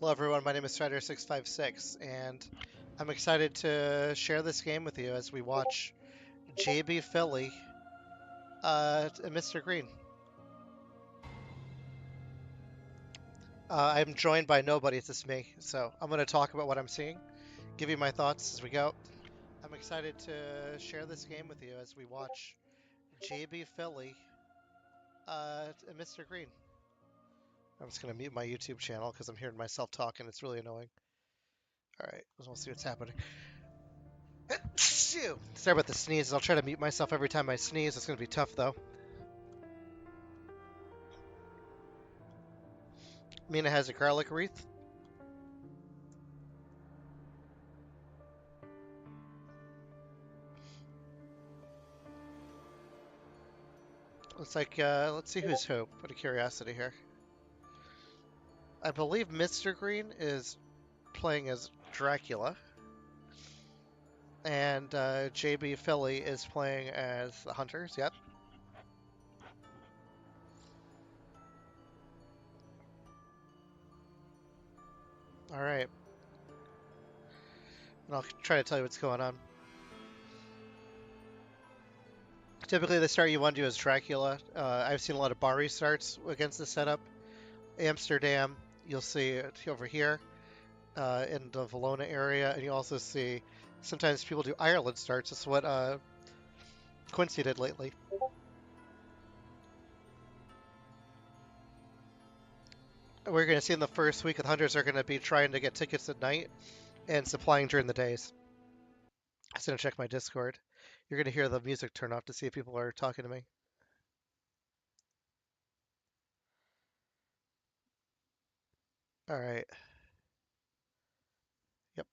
Hello everyone, my name is Strider656 and I'm excited to share this game with you as we watch jbphilly and MisterGreen. I'm joined by nobody, it's just me, so I'm going to talk about what I'm seeing, give you my thoughts as we go. I'm excited to share this game with you as we watch jbphilly and MisterGreen. I'm just going to mute my YouTube channel because I'm hearing myself talking, it's really annoying. Alright, we'll see what's happening. Sorry about the sneezes. I'll try to mute myself every time I sneeze. It's going to be tough, though. Mina has a garlic wreath. Looks like, let's see who's who. Out of curiosity here. I believe MisterGreen is playing as Dracula. And jbphilly is playing as the Hunters. Yep. Alright. And I'll try to tell you what's going on. Typically, the start you want to do is Dracula. I've seen a lot of bar restarts against the setup. Amsterdam, you'll see it over here in the Valona area, and you also see sometimes people do Ireland starts. That's what Quincy did lately. We're going to see in the first week the Hunters are going to be trying to get tickets at night and supplying during the days. I'm just going to check my Discord. You're going to hear the music turn off to see if people are talking to me. All right. Yep.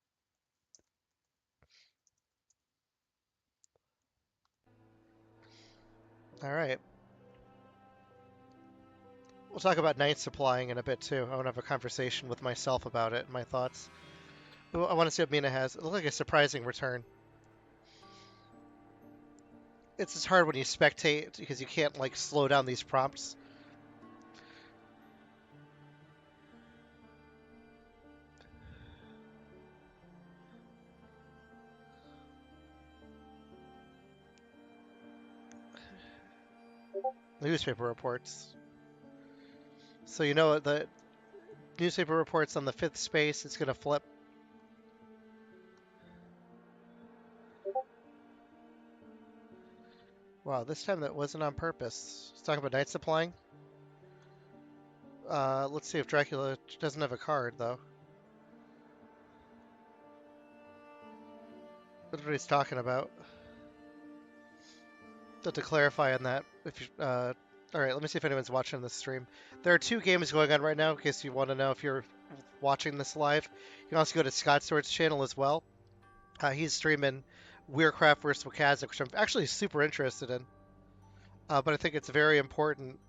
All right. We'll talk about night supplying in a bit too. I want to have a conversation with myself about it and my thoughts. Ooh, I want to see what Mina has. It looks like a surprising return. It's just hard when you spectate because you can't like slow down these prompts. Newspaper reports. So you know the newspaper reports on the 5th space, it's going to flip. Wow, this time that wasn't on purpose. Let's talk about night supplying. Let's see if Dracula doesn't have a card, though. That's what he's talking about. Just to clarify on that, if you, alright, let me see if anyone's watching this stream. There are 2 games going on right now, in case you want to know if you're watching this live. You can also go to Scott Swords' channel as well. He's streaming Weircraft vs. Wakazik, which I'm actually super interested in. But I think it's very important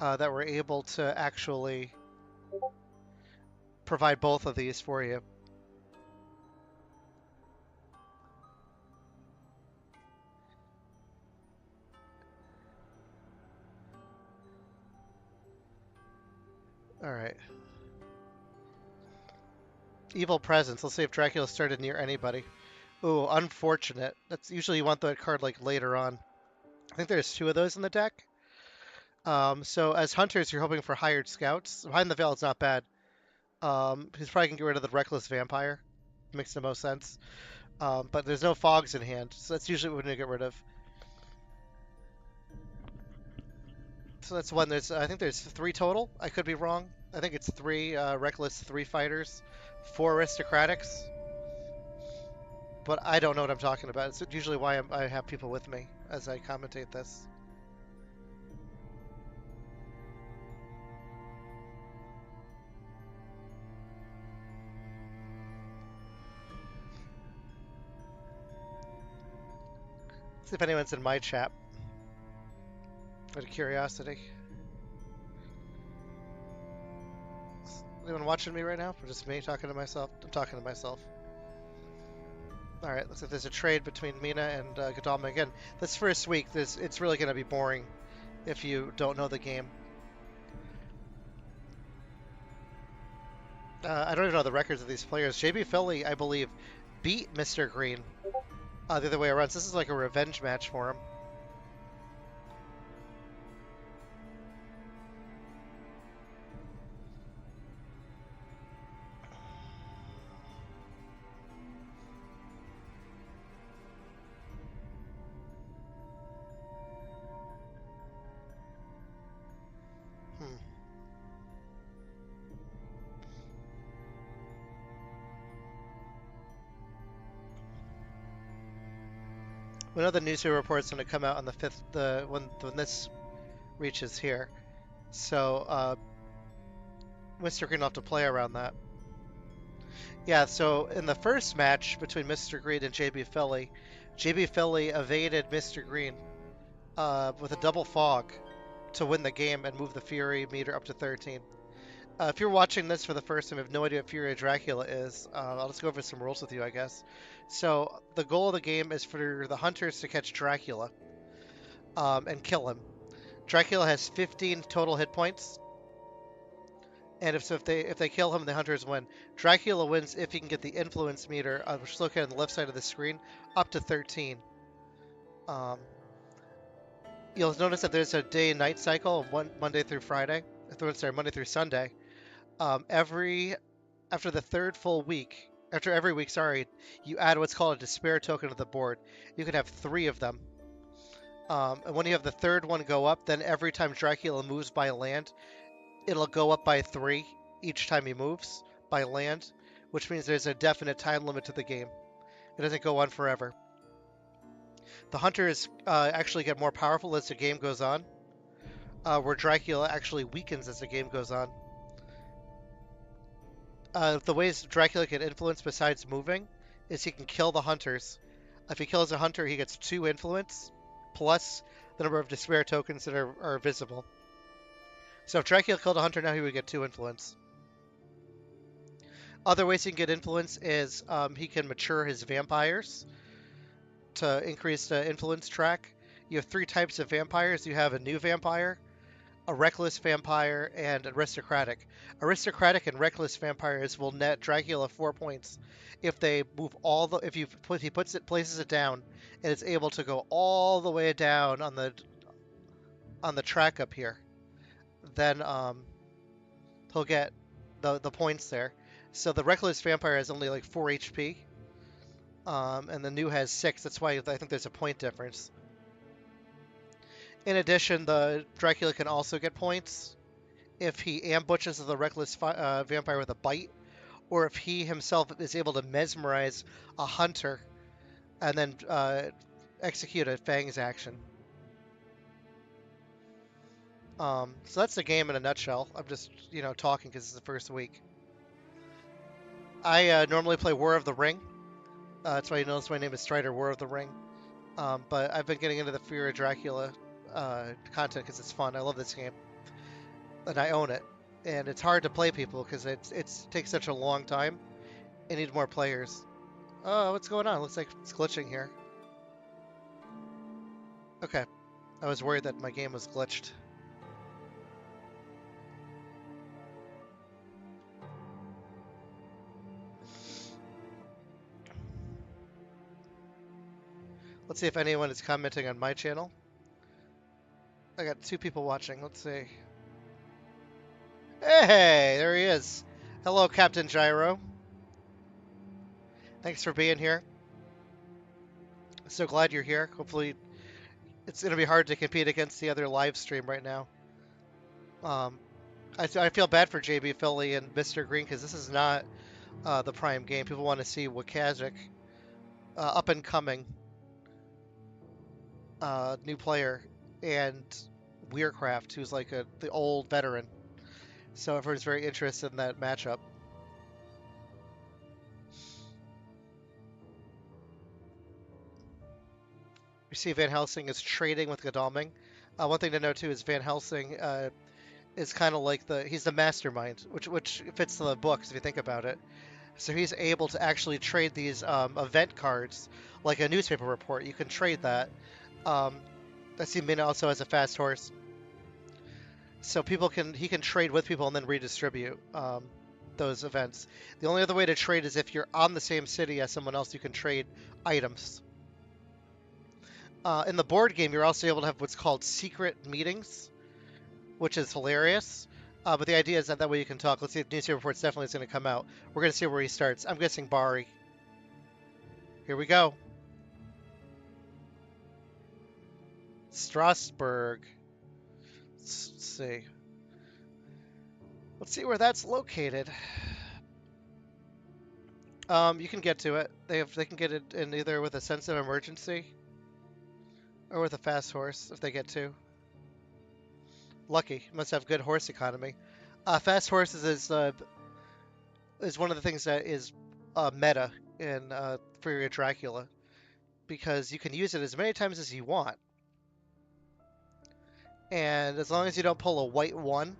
that we're able to actually provide both of these for you. Alright. Evil Presence. Let's see if Dracula started near anybody. Ooh, unfortunate. That's usually you want that card like later on. I think there's 2 of those in the deck. So as hunters, you're hoping for hired scouts. Behind the Veil is not bad. He's probably gonna get rid of the Reckless Vampire. Makes the most sense. But there's no fogs in hand, so that's usually what we need to get rid of. So that's one. I think there's 3 total. I could be wrong. I think it's 3 Reckless, 3 fighters, 4 aristocratics. But I don't know what I'm talking about. It's usually why I have people with me as I commentate this. See if anyone's in my chat. Out of curiosity. Anyone watching me right now? Or just me talking to myself? I'm talking to myself. Alright, looks like there's a trade between Mina and Godalma. Again, this first week, it's really going to be boring if you don't know the game. I don't even know the records of these players. jbphilly, I believe, beat MisterGreen the other way around. So this is like a revenge match for him. Hmm. We know the newspaper report's going to come out on the 5th, when this reaches here. So Mr. Green will have to play around that. Yeah, so in the first match between Mr. Green and jbphilly evaded Mr. Green with a double fog to win the game and move the Fury meter up to 13. If you're watching this for the first time, and have no idea what Fury Dracula is, I'll just go over some rules with you, I guess. So the goal of the game is for the hunters to catch Dracula and kill him. Dracula has 15 total hit points, and if they kill him, the hunters win. Dracula wins if he can get the influence meter, which is located on the left side of the screen, up to 13. Um, you'll notice that there's a day and night cycle, Monday through Friday. Sorry, Monday through Sunday. After the third full week, after every week, sorry, you add what's called a despair token to the board. You can have 3 of them. And when you have the third one go up, then every time Dracula moves by land, it'll go up by 3 each time he moves by land, which means there's a definite time limit to the game. It doesn't go on forever. The hunters actually get more powerful as the game goes on, where Dracula actually weakens as the game goes on. The ways Dracula can influence besides moving is he can kill the hunters. If he kills a hunter, he gets 2 influence, plus the number of despair tokens that are visible. So if Dracula killed a hunter now, he would get 2 influence. Other ways he can get influence is he can mature his vampires to increase the influence track. You have 3 types of vampires. You have a new vampire, a reckless vampire, and aristocratic. Aristocratic and reckless vampires will net Dracula 4 points if they move if he places it down and it's able to go all the way down on the track up here. Then he'll get the points there. So the reckless vampire has only like 4 HP, and the new has 6. That's why I think there's a point difference. In addition, the Dracula can also get points if he ambushes the reckless vampire with a bite, or if he himself is able to mesmerize a hunter and then execute a Fangs action. So that's the game in a nutshell. I'm just, talking because it's the first week. I normally play War of the Ring. That's why you notice my name is Strider, War of the Ring. But I've been getting into the Fear of Dracula content because it's fun. I love this game, and I own it. And it's hard to play people because it takes such a long time. It needs more players. Oh, what's going on? Looks like it's glitching here. Okay, I was worried that my game was glitched. Let's see if anyone is commenting on my channel. I got 2 people watching. Let's see. Hey, there he is. Hello, Captain Gyro. Thanks for being here. So glad you're here. Hopefully, it's going to be hard to compete against the other live stream right now. I feel bad for jbphilly and MisterGreen because this is not the prime game. People want to see Wakazic, up and coming new player, and Weircraft, who's like the old veteran. So everyone's very interested in that matchup. You see Van Helsing is trading with Godalming. One thing to note too is Van Helsing is kind of like he's the mastermind, which fits the books if you think about it. So he's able to actually trade these event cards, like a newspaper report. You can trade that. I see Mina also has a fast horse, so he can trade with people and then redistribute. those events. The only other way to trade is if you're on the same city as someone else, you can trade items. In the board game, you're also able to have what's called secret meetings, which is hilarious. But the idea is that way you can talk. Let's see if newspaper reports definitely is going to come out. We're going to see where he starts. I'm guessing Bari. Here we go. Strasbourg. Let's see. Let's see where that's located. You can get to it. They can get it in either with a sense of emergency or with a fast horse if they get to. Lucky. Must have good horse economy. Fast horses is one of the things that is meta in for Dracula, because you can use it as many times as you want, and as long as you don't pull a white one,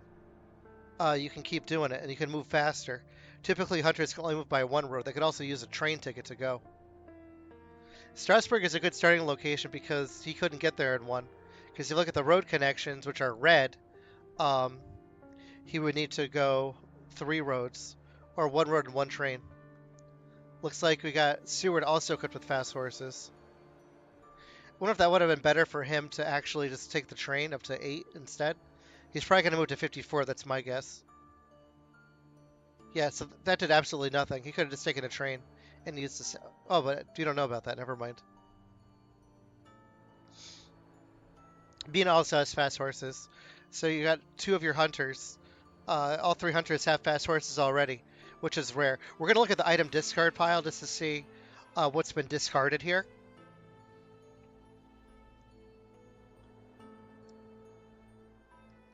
you can keep doing it, and you can move faster. Typically, hunters can only move by one road. They could also use a train ticket to go. Strasbourg is a good starting location because he couldn't get there in one. Because you look at the road connections, which are red, he would need to go 3 roads, or 1 road and 1 train. Looks like we got Seward also equipped with fast horses. I wonder if that would have been better for him to actually just take the train up to 8 instead. He's probably going to move to 54, that's my guess. Yeah, so that did absolutely nothing. He could have just taken a train and used this. Oh, but you don't know about that. Never mind. Bean also has fast horses. So you got 2 of your hunters. All 3 hunters have fast horses already, which is rare. We're going to look at the item discard pile just to see what's been discarded here.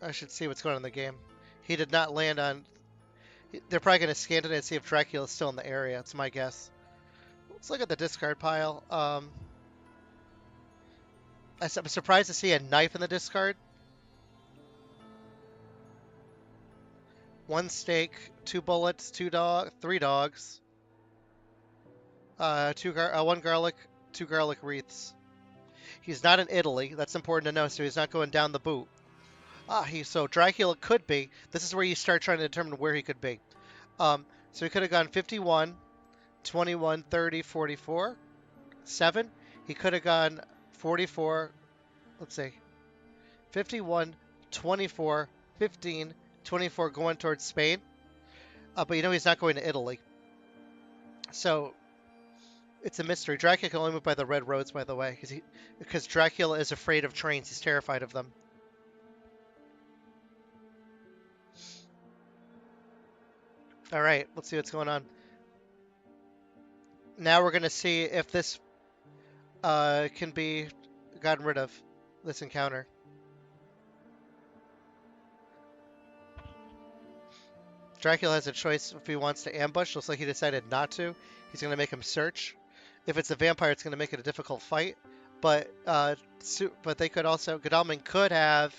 I should see what's going on in the game. He did not land on... They're probably going to scan it and see if Dracula is still in the area. That's my guess. Let's look at the discard pile. I'm surprised to see a knife in the discard. 1 steak, 2 bullets, 3 dogs, 1 garlic, 2 garlic wreaths. He's not in Italy. That's important to know. So he's not going down the boot. So Dracula could be. This is where you start trying to determine where he could be. So he could have gone 51, 21, 30, 44, 7. He could have gone 44. Let's see. 51, 24, 15, 24 going towards Spain. But you know he's not going to Italy. So it's a mystery. Dracula can only move by the red roads, by the way, because Dracula is afraid of trains. He's terrified of them. All right, let's see what's going on. Now we're going to see if this can be gotten rid of, this encounter. Dracula has a choice if he wants to ambush. Looks like he decided not to. He's going to make him search. If it's a vampire, it's going to make it a difficult fight. But they could also... Godalming could have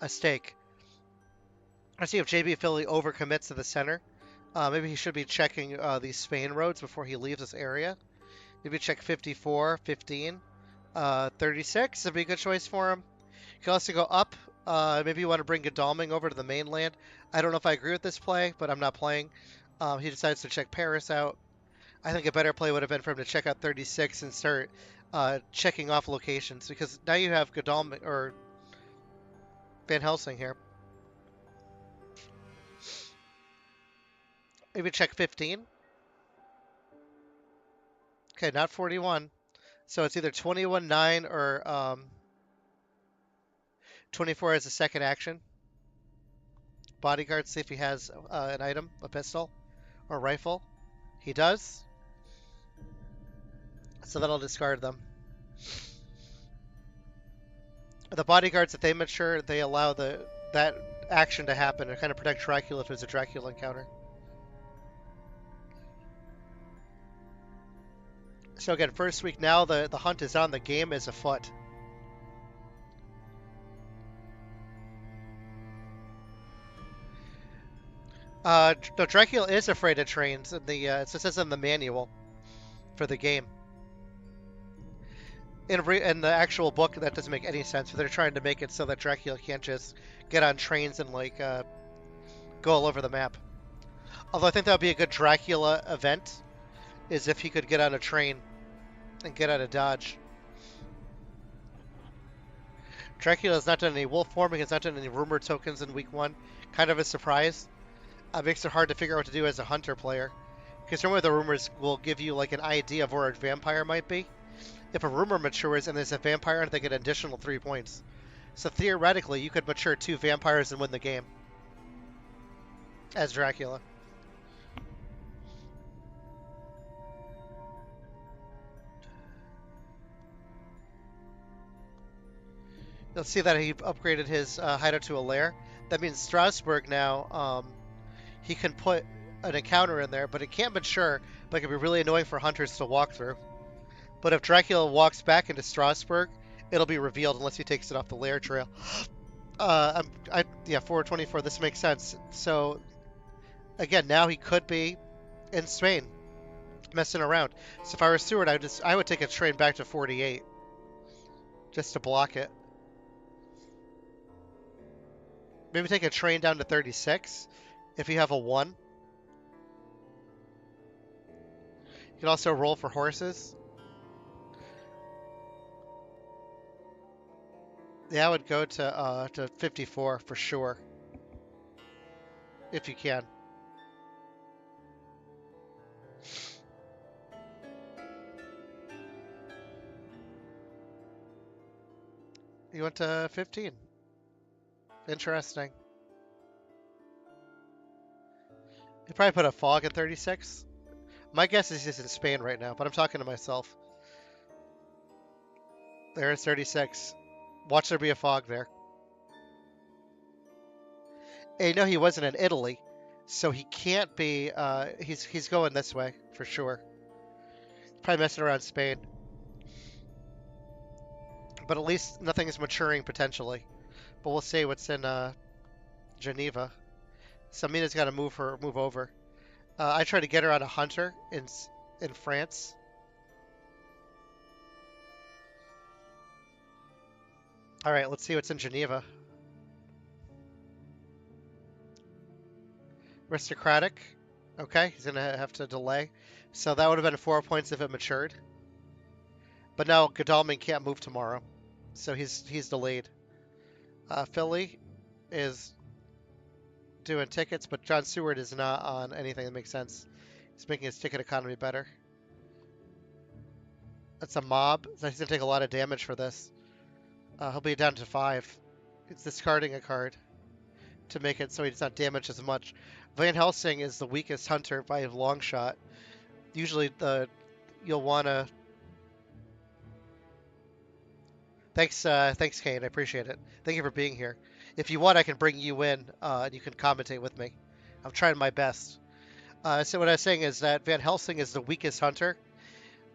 a stake. Let's see if jbphilly overcommits to the center. Maybe he should be checking these Spain roads before he leaves this area. Maybe check 54, 15, 36 would be a good choice for him. You can also go up. Maybe you want to bring Godalming over to the mainland. I don't know if I agree with this play, but I'm not playing. He decides to check Paris out. I think a better play would have been for him to check out 36 and start checking off locations, because now you have Godalming or Van Helsing here. Maybe check 15. Okay, not 41. So it's either 21-9 or 24 as a second action. Bodyguard, see if he has an item, a pistol or rifle. He does. So that'll discard them. The bodyguards, if they mature, they allow that action to happen and kind of protect Dracula if there's a Dracula encounter. So again, first week now, the hunt is on, the game is afoot. No, Dracula is afraid of trains. It says in the manual for the game. In the actual book, that doesn't make any sense. But they're trying to make it so that Dracula can't just get on trains and like go all over the map. Although I think that would be a good Dracula event, is if he could get on a train and get out of Dodge. Dracula has not done any wolf forming, has not done any rumor tokens in week 1. Kind of a surprise. Makes it hard to figure out what to do as a hunter player. Because normally the rumors will give you like an idea of where a vampire might be. If a rumor matures and there's a vampire, they get an additional 3 points. So theoretically, you could mature 2 vampires and win the game as Dracula. You'll see that he upgraded his hideout to a lair. That means Strasbourg now, he can put an encounter in there, but it can't mature, but it can be really annoying for hunters to walk through. But if Dracula walks back into Strasbourg, it'll be revealed unless he takes it off the lair trail. Yeah, 424, this makes sense. So, again, now he could be in Spain, messing around. So if I were Stewart, I would take a train back to 48, just to block it. Maybe take a train down to 36, if you have a 1. You can also roll for horses. Yeah, I would go to 54 for sure, if you can. You went to 15. Interesting. You probably put a fog at 36. My guess is he's in Spain right now, but I'm talking to myself. There's 36. Watch there be a fog there. And you know he wasn't in Italy, so he can't be. He's going this way for sure. Probably messing around Spain, but at least nothing is maturing potentially. But we'll see what's in Geneva. Samina's got to move over. I try to get her on a hunter in France. All right, let's see what's in Geneva. Aristocratic. Okay, he's going to have to delay. So that would have been 4 points if it matured. But now Godalming can't move tomorrow. So he's delayed. Philly is doing tickets, but John Seward is not on anything that makes sense. He's making his ticket economy better. That's a mob. So he's going to take a lot of damage for this. He'll be down to 5. It's discarding a card to make it so he's not damaged as much. Van Helsing is the weakest hunter by a long shot. Usually you'll want to... Thanks, Kane. I appreciate it. Thank you for being here. If you want, I can bring you in, and you can commentate with me. I'm trying my best. So what I was saying is that Van Helsing is the weakest hunter,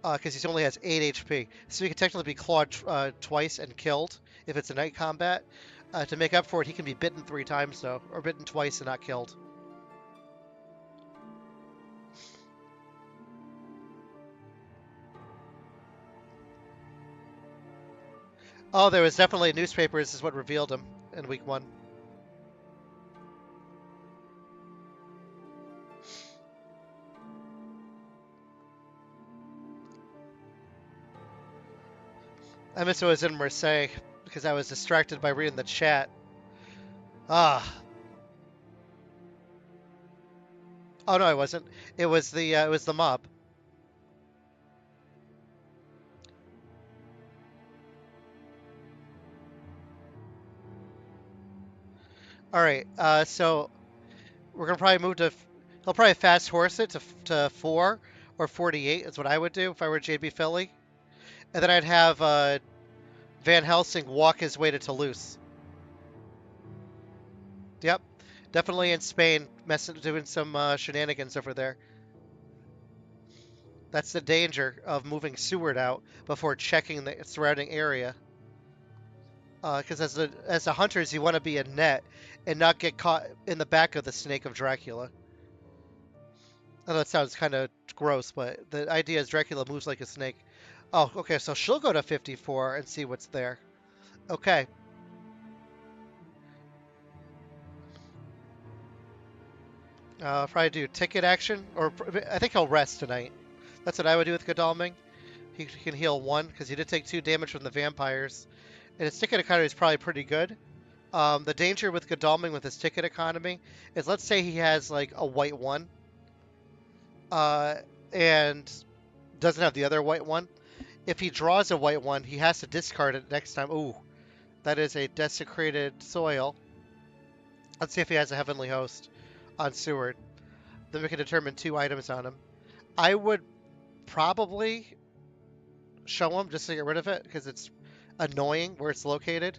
because he only has 8 HP. So he can technically be clawed twice and killed if it's a night combat. To make up for it, he can be bitten 3 times, though, or bitten twice and not killed. Oh, there was definitely newspapers is what revealed him in week 1. I miss it was in Marseille because I was distracted by reading the chat. Ah. Oh no, I wasn't. It was the mob. All right. So we're gonna probably move to. He'll probably fast horse it to 4 or 48 is what I would do if I were jbphilly, and then I'd have Van Helsing walk his way to Toulouse. Yep, definitely in Spain, doing some shenanigans over there. That's the danger of moving Seward out before checking the surrounding area. Because as the hunters, you want to be a net and not get caught in the back of the snake of Dracula. I know that sounds kind of gross, but the idea is Dracula moves like a snake. Oh, okay, so she'll go to 54 and see what's there. Okay. Probably do ticket action, or I think he'll rest tonight. That's what I would do with Godalming. He can heal 1 because he did take 2 damage from the vampires, and his ticket economy is probably pretty good. The danger with Godalming with his ticket economy is, let's say he has like a white 1, uh, and doesn't have the other white 1. If he draws a white 1, he has to discard it next time. Ooh, that is a desecrated soil. Let's see if he has a heavenly host on Seward. Then we can determine 2 items on him. I would probably show him just to get rid of it because it's annoying where it's located.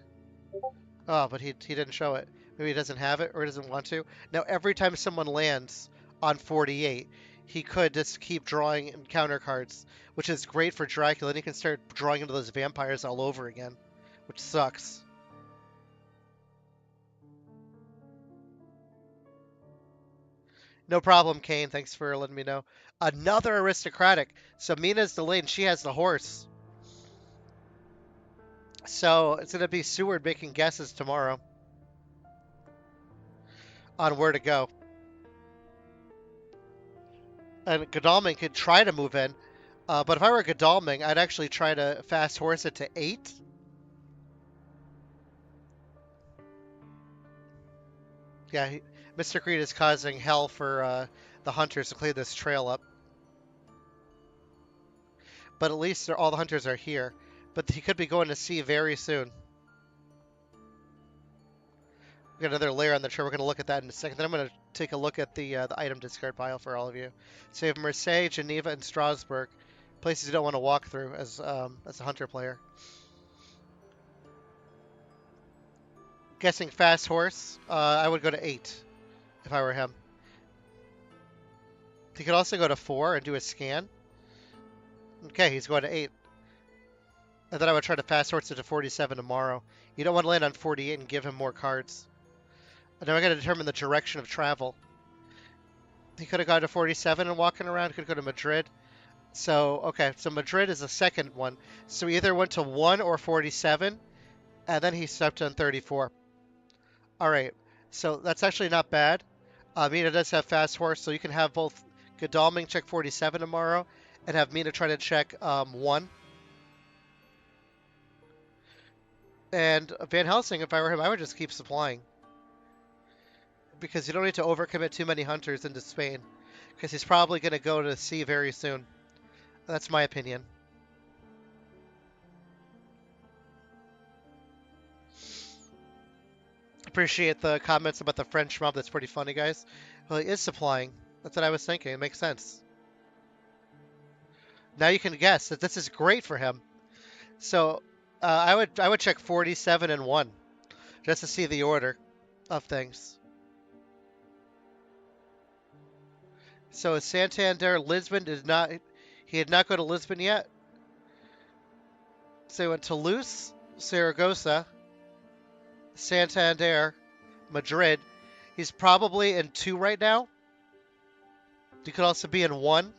Oh, but he didn't show it. Maybe he doesn't have it or he doesn't want to. Now, every time someone lands on 48, he could just keep drawing encounter cards, which is great for Dracula. And he can start drawing into those vampires all over again, which sucks. No problem, Kane. Thanks for letting me know. Another aristocratic. So Mina's delayed and she has the horse. So it's going to be Seward making guesses tomorrow on where to go. And Godalming could try to move in. But if I were Godalming, I'd actually try to fast horse it to 8. Yeah, Mr. Green is causing hell for the hunters to clear this trail up. But at least all the hunters are here. But he could be going to sea very soon. We got another layer on the trail. We're going to look at that in a second. Then I'm going to take a look at the item discard pile for all of you. So you have Marseille, Geneva, and Strasbourg. Places you don't want to walk through as a hunter player. Guessing fast horse, I would go to 8 if I were him. He could also go to 4 and do a scan. Okay, he's going to 8. And then I would try to fast horse it to 47 tomorrow. You don't want to land on 48 and give him more cards. And now I got to determine the direction of travel. He could have gone to 47 and walking around. Could go to Madrid. So, okay, so Madrid is the second one. So he either went to 1 or 47, and then he stepped on 34. All right, so that's actually not bad. Mina does have fast horse, so you can have both Godalming check 47 tomorrow and have Mina try to check 1. And Van Helsing, if I were him, I would just keep supplying. Because you don't need to overcommit too many hunters into Spain. Because he's probably going to go to sea very soon. That's my opinion. Appreciate the comments about the French mob. That's pretty funny, guys. Well, he is supplying. That's what I was thinking. It makes sense. Now you can guess that this is great for him. So I would check 47 and 1 just to see the order of things. So Santander, Lisbon did not. He did not go to Lisbon yet. So he went Toulouse, Saragossa, Santander, Madrid. He's probably in 2 right now. He could also be in 1.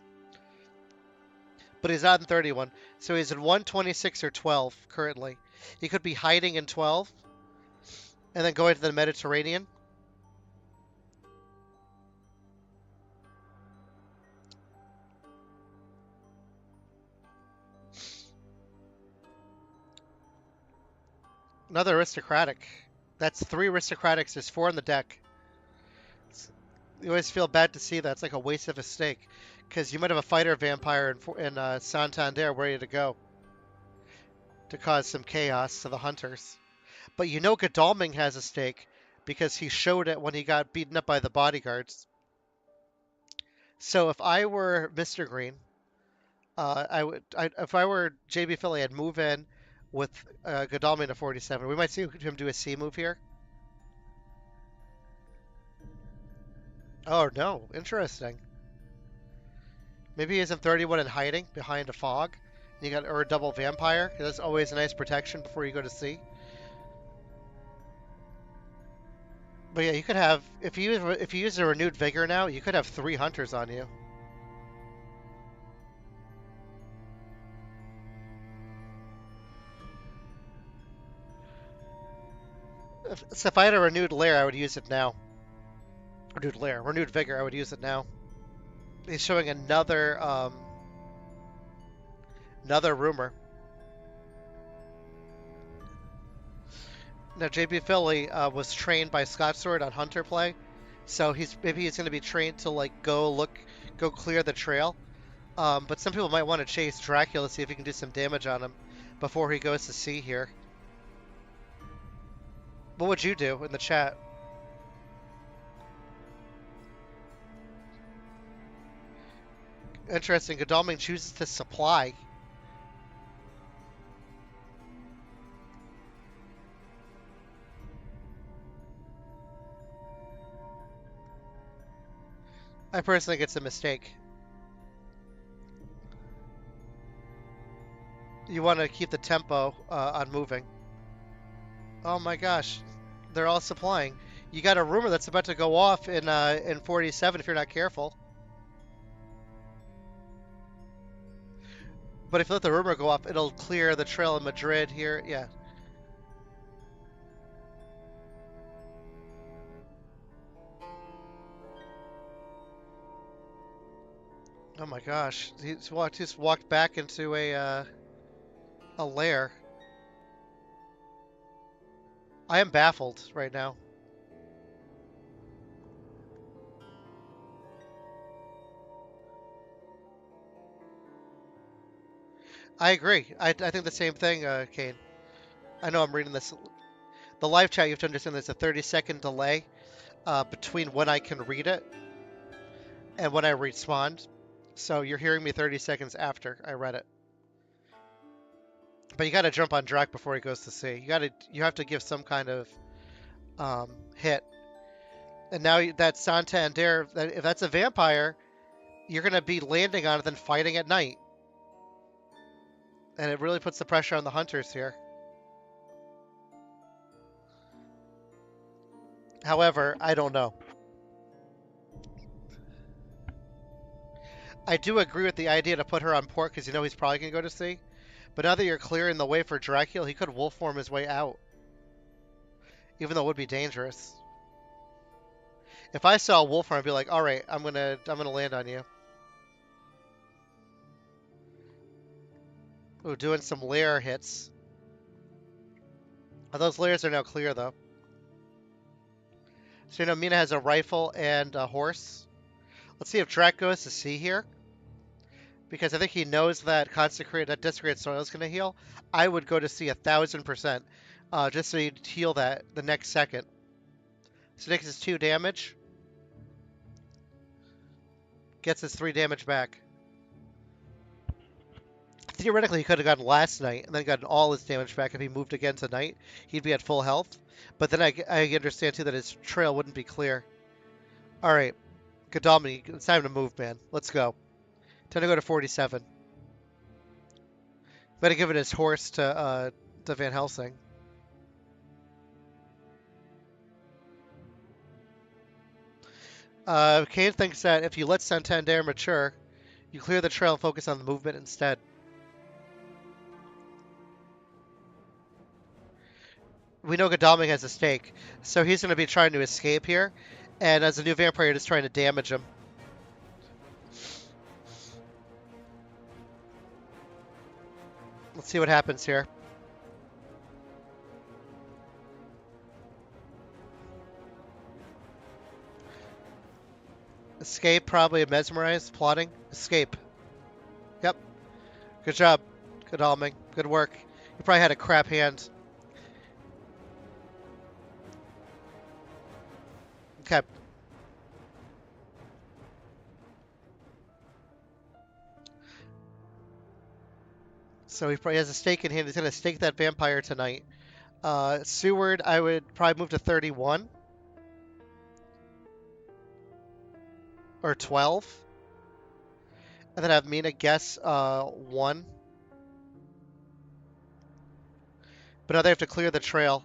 But he's not in 31. So he's in 1, 26, or 12 currently. He could be hiding in 12 and then going to the Mediterranean. Another aristocratic. That's 3 aristocratics. There's 4 in the deck. You always feel bad to see that. It's like a waste of a stake. Because you might have a fighter vampire in Santander ready to go. To cause some chaos to the hunters. But you know Godalming has a stake. Because he showed it when he got beaten up by the bodyguards. So if I were MisterGreen, if I were jbphilly, I'd move in with Godalming to 47. We might see him do a C move here. Oh no, interesting. Maybe he is in 31 and hiding behind a fog. And you got or a double vampire. That's always a nice protection before you go to sea. But yeah, you could have if you use a renewed vigor now, you could have 3 hunters on you. So if I had a renewed lair, I would use it now. Renewed Lair. Renewed Vigor. I would use it now. He's showing another rumor. Now, jbphilly was trained by Scott Sword on Hunter play, so maybe he's going to be trained to like go clear the trail. But some people might want to chase Dracula, see if he can do some damage on him before he goes to sea here. What would you do in the chat? Interesting. Godalming chooses to supply. I personally think it's a mistake. You want to keep the tempo on moving. Oh my gosh, they're all supplying. You got a rumor that's about to go off in 47 if you're not careful. But if you let the rumor go off, it'll clear the trail in Madrid here. Yeah. Oh my gosh, he's walked back into a lair. I am baffled right now. I agree. I think the same thing, Kane. I know I'm reading this. The live chat, you have to understand there's a 30-second delay between when I can read it and when I respond. So you're hearing me 30 seconds after I read it. But you got to jump on Drac before he goes to sea. You have to give some kind of hit. And now that Santander, if that's a vampire, you're going to be landing on it then fighting at night. And it really puts the pressure on the hunters here. However, I don't know. I do agree with the idea to put her on port because you know he's probably going to go to sea. But now that you're clearing the way for Dracula, he could wolf form his way out. Even though it would be dangerous. If I saw a wolf form, I'd be like, all right, I'm gonna land on you. Ooh, doing some lair hits. Oh, those lairs are now clear though. So you know Mina has a rifle and a horse. Let's see if Drac goes to sea here. Because I think he knows that desecrated soil is going to heal. I would go to sea 1,000%, just so you'd heal that the next second. So takes his 2 damage, gets his 3 damage back. Theoretically, he could have gotten last night and then gotten all his damage back if he moved again tonight. He'd be at full health. But then I understand too that his trail wouldn't be clear. All right, Godalming, it's time to move, man. Let's go. Time to go to 47. Better give it his horse to Van Helsing. Kane thinks that if you let Santander mature, you clear the trail and focus on the movement instead. We know Godalming has a stake, so he's going to be trying to escape here, and as a new vampire, you're just trying to damage him. Let's see what happens here. Escape, probably a mesmerize, plotting. Escape. Yep. Good job, Godalming. Good work. You probably had a crap hand. Okay. So he probably has a stake in hand. He's going to stake that vampire tonight. Seward, I would probably move to 31. Or 12. And then have Mina guess 1. But now they have to clear the trail.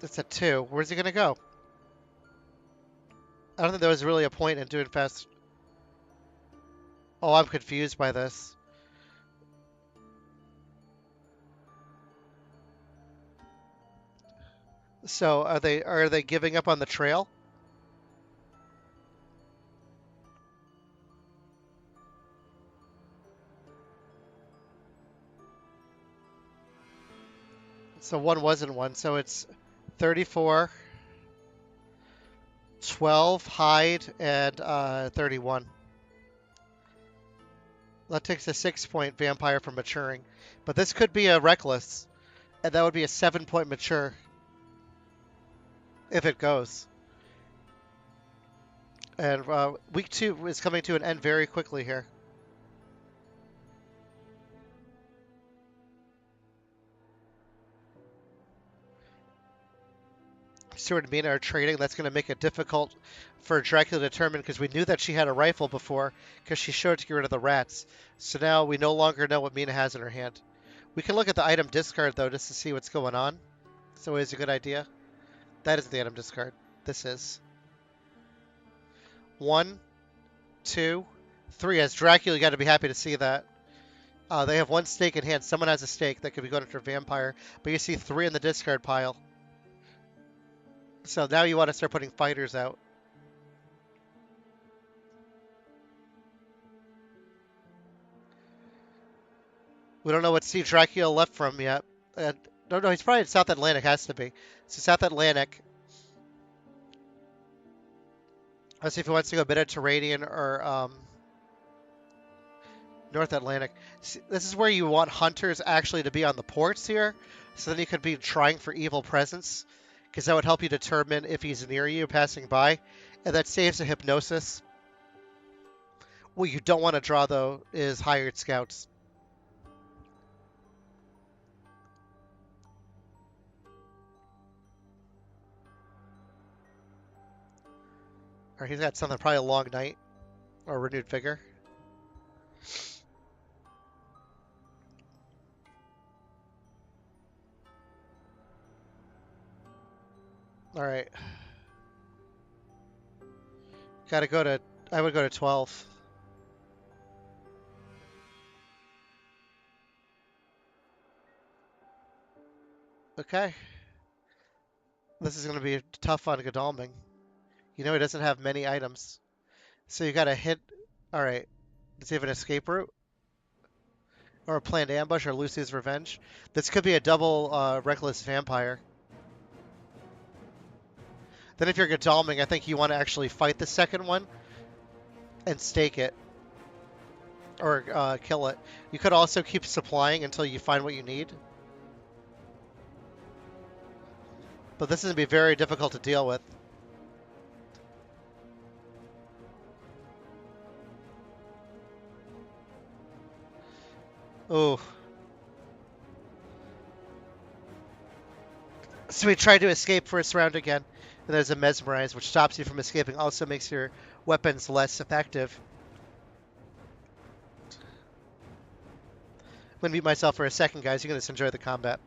It's at 2. Where's he going to go? I don't think there was really a point in doing fast. Oh, I'm confused by this. So are they giving up on the trail? So one wasn't one. So it's 34, 12, hide, and 31. That takes a 6-point vampire from maturing. But this could be a reckless, and that would be a 7-point mature if it goes. And week 2 is coming to an end very quickly here. Stuart and Mina are trading. That's going to make it difficult for Dracula to determine because we knew that she had a rifle before because she showed to get rid of the rats. So now we no longer know what Mina has in her hand. We can look at the item discard though just to see what's going on. It's always a good idea. That is the item discard. This is 1, 2, 3. As Dracula, you got to be happy to see that. They have 1 stake in hand. Someone has a stake that could be going after vampire, but you see 3 in the discard pile. So now you want to start putting fighters out. We don't know what Steve Dracula left from yet. No, he's probably in South Atlantic. Has to be. So South Atlantic. Let's see if he wants to go Mediterranean or North Atlantic. See, this is where you want hunters actually to be on the ports here, so then you could be trying for evil presence, because that would help you determine if he's near you, passing by, and that saves a hypnosis. What you don't want to draw though is hired scouts. Or he's got something, probably a long night or renewed vigor. All right. Got to go to. I would go to 12. Okay. This is going to be tough on Godalming. You know he doesn't have many items. So you got to hit. All right. Does he have an escape route? Or a planned ambush or Lucy's revenge? This could be a double reckless vampire. Then if you're Godalming, I think you want to actually fight the second one and stake it. Or kill it. You could also keep supplying until you find what you need. But this is going to be very difficult to deal with. Ooh. So we tried to escape first round again. And there's a mesmerize, which stops you from escaping. Also makes your weapons less effective. I'm going to mute myself for a second, guys. You can just enjoy the combat.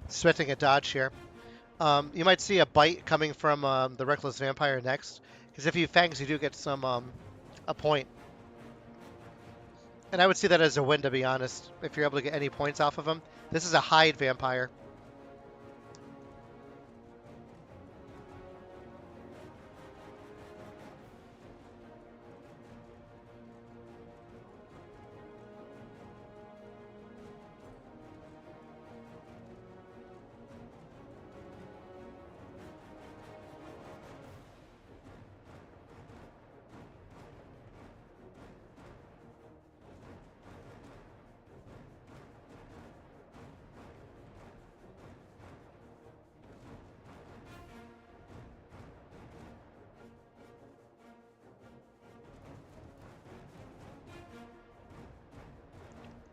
Expecting a dodge here. You might see a bite coming from the Reckless Vampire next. Because if you fangs, you do get some a point. And I would see that as a win, to be honest, if you're able to get any points off of him. This is a hide vampire.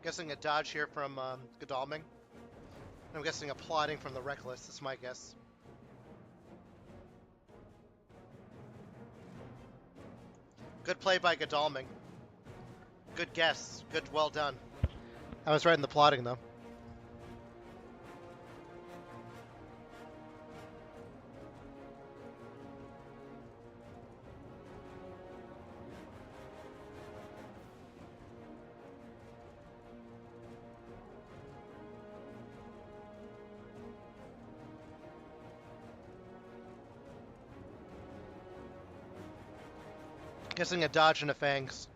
Guessing a dodge here from Godalming. I'm guessing a plotting from the Reckless. That's my guess. Good play by Godalming. Good guess. Good, well done. I was right in the plotting, though. Guessing a dodge and a fangs.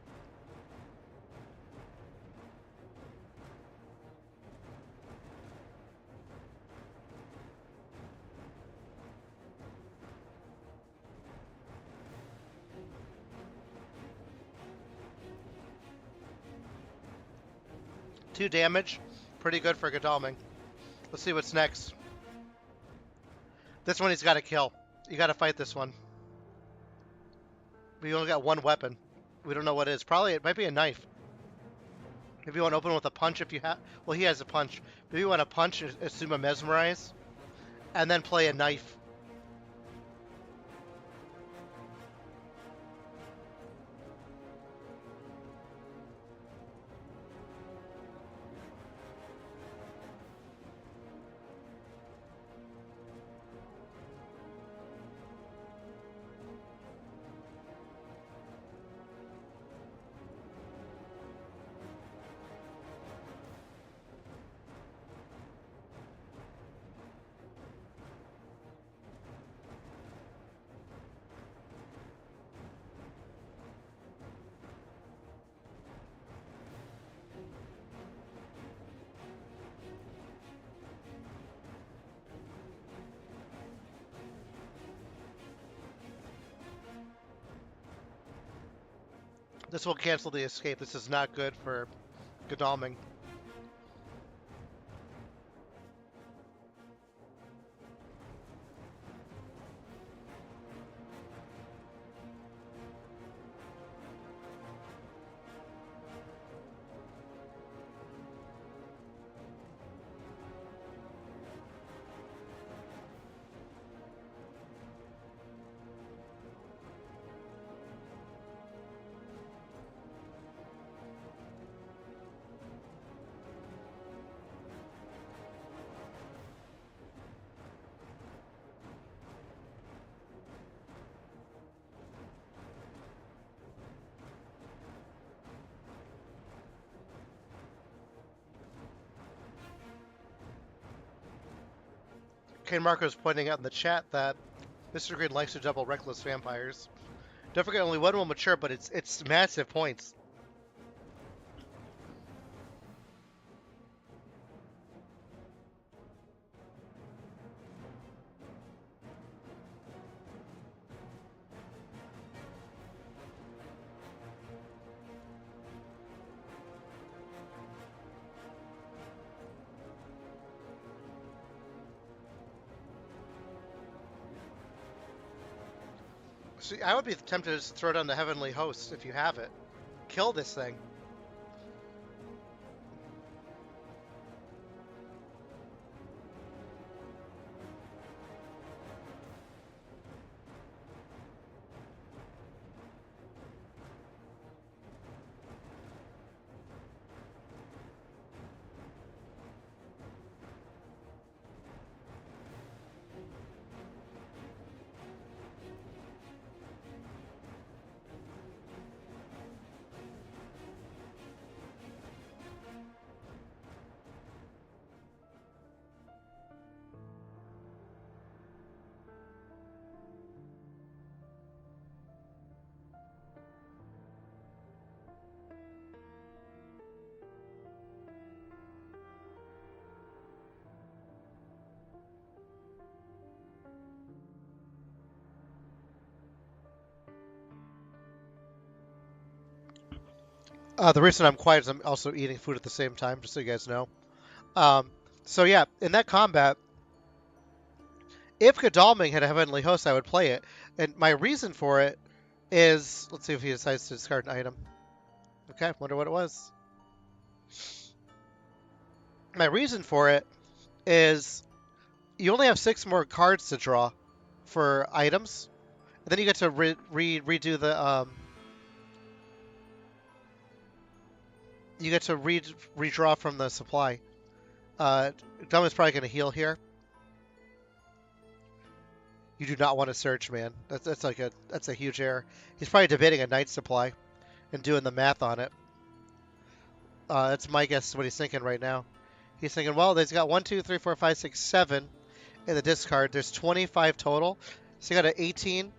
Two damage. Pretty good for Godalming. Let's see what's next. This one he's got to kill. You got to fight this one. We only got one weapon. We don't know what it is. Probably it might be a knife. Maybe you want to open with a punch if you have... Well, he has a punch. Maybe you want to punch, assume a mesmerize, and then play a knife. This will cancel the escape. This is not good for Godalming. Kane Marco is pointing out in the chat that MisterGreen likes to double reckless vampires. Don't forget, only one will mature, but it's massive points. See, I would be tempted to just throw down the Heavenly Host if you have it. Kill this thing. The reason I'm quiet is I'm also eating food at the same time, just so you guys know. So yeah, in that combat, if Godalming had a Heavenly Host, I would play it. And my reason for it is, let's see if he decides to discard an item. Okay, wonder what it was. My reason for it is you only have 6 more cards to draw for items. And then you get to redo the you get to redraw from the supply. Dumb is probably going to heal here. You do not want to search, man. That's a huge error. He's probably debating a night supply and doing the math on it. That's my guess. What he's thinking right now. He's thinking, well, he's got 1, 2, 3, 4, 5, 6, 7 in the discard. There's 25 total, so you got an 18.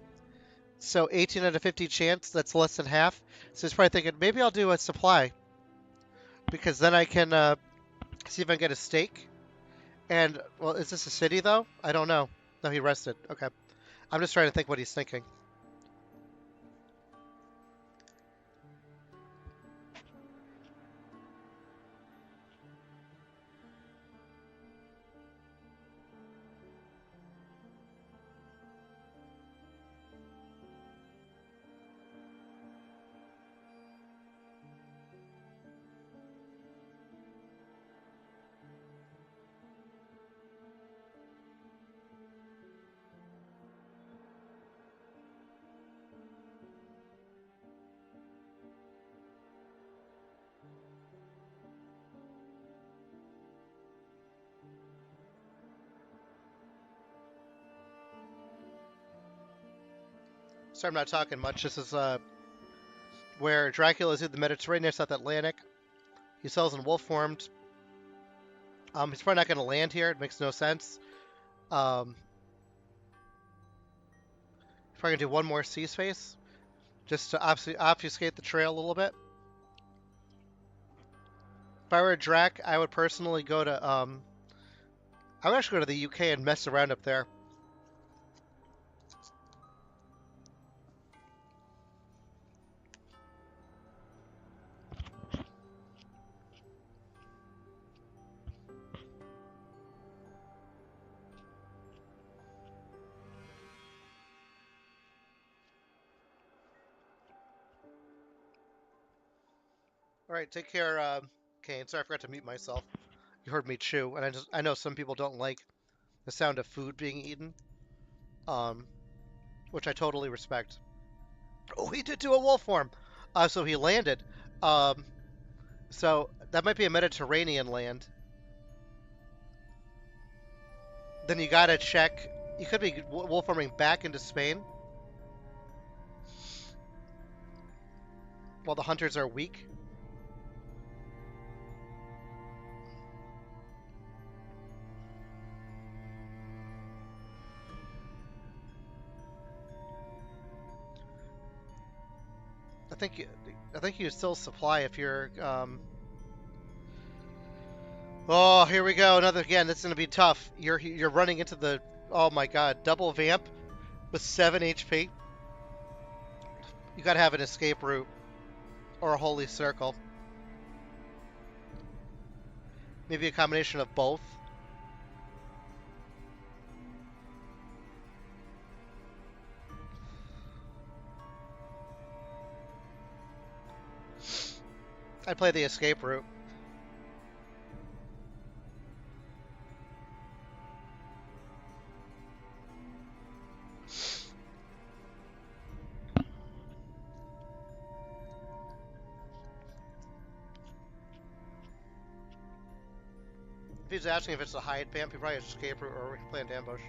So 18 out of 50 chance, that's less than half. So he's probably thinking, maybe I'll do a supply because then I can see if I can get a stake. And, well, is this a city though? I don't know. No, he rested. Okay. I'm just trying to think what he's thinking. So I'm not talking much. This is where Dracula is in the Mediterranean, South Atlantic. He sells in wolf formed. He's probably not going to land here. It makes no sense. Um, he's probably going to do one more sea space just to obfuscate the trail a little bit. If I were a Drac, I would personally go to I would actually go to the UK and mess around up there. All right, take care, Kane. Sorry, I forgot to mute myself. You heard me chew, and I know some people don't like the sound of food being eaten, um, which I totally respect. Oh, he did do a wolf form. So he landed. Um, so that might be a Mediterranean land. Then you gotta check. You could be wolf forming back into Spain while the hunters are weak. I think you, I think you still supply if you're. Oh, here we go. Another again. This is gonna be tough. You're running into the. Oh my God! Double vamp with 7 HP. You gotta have an escape route or a holy circle. Maybe a combination of both. I'd play the escape route. If he's asking if it's a hide vamp, he probably has escape route or planned ambush.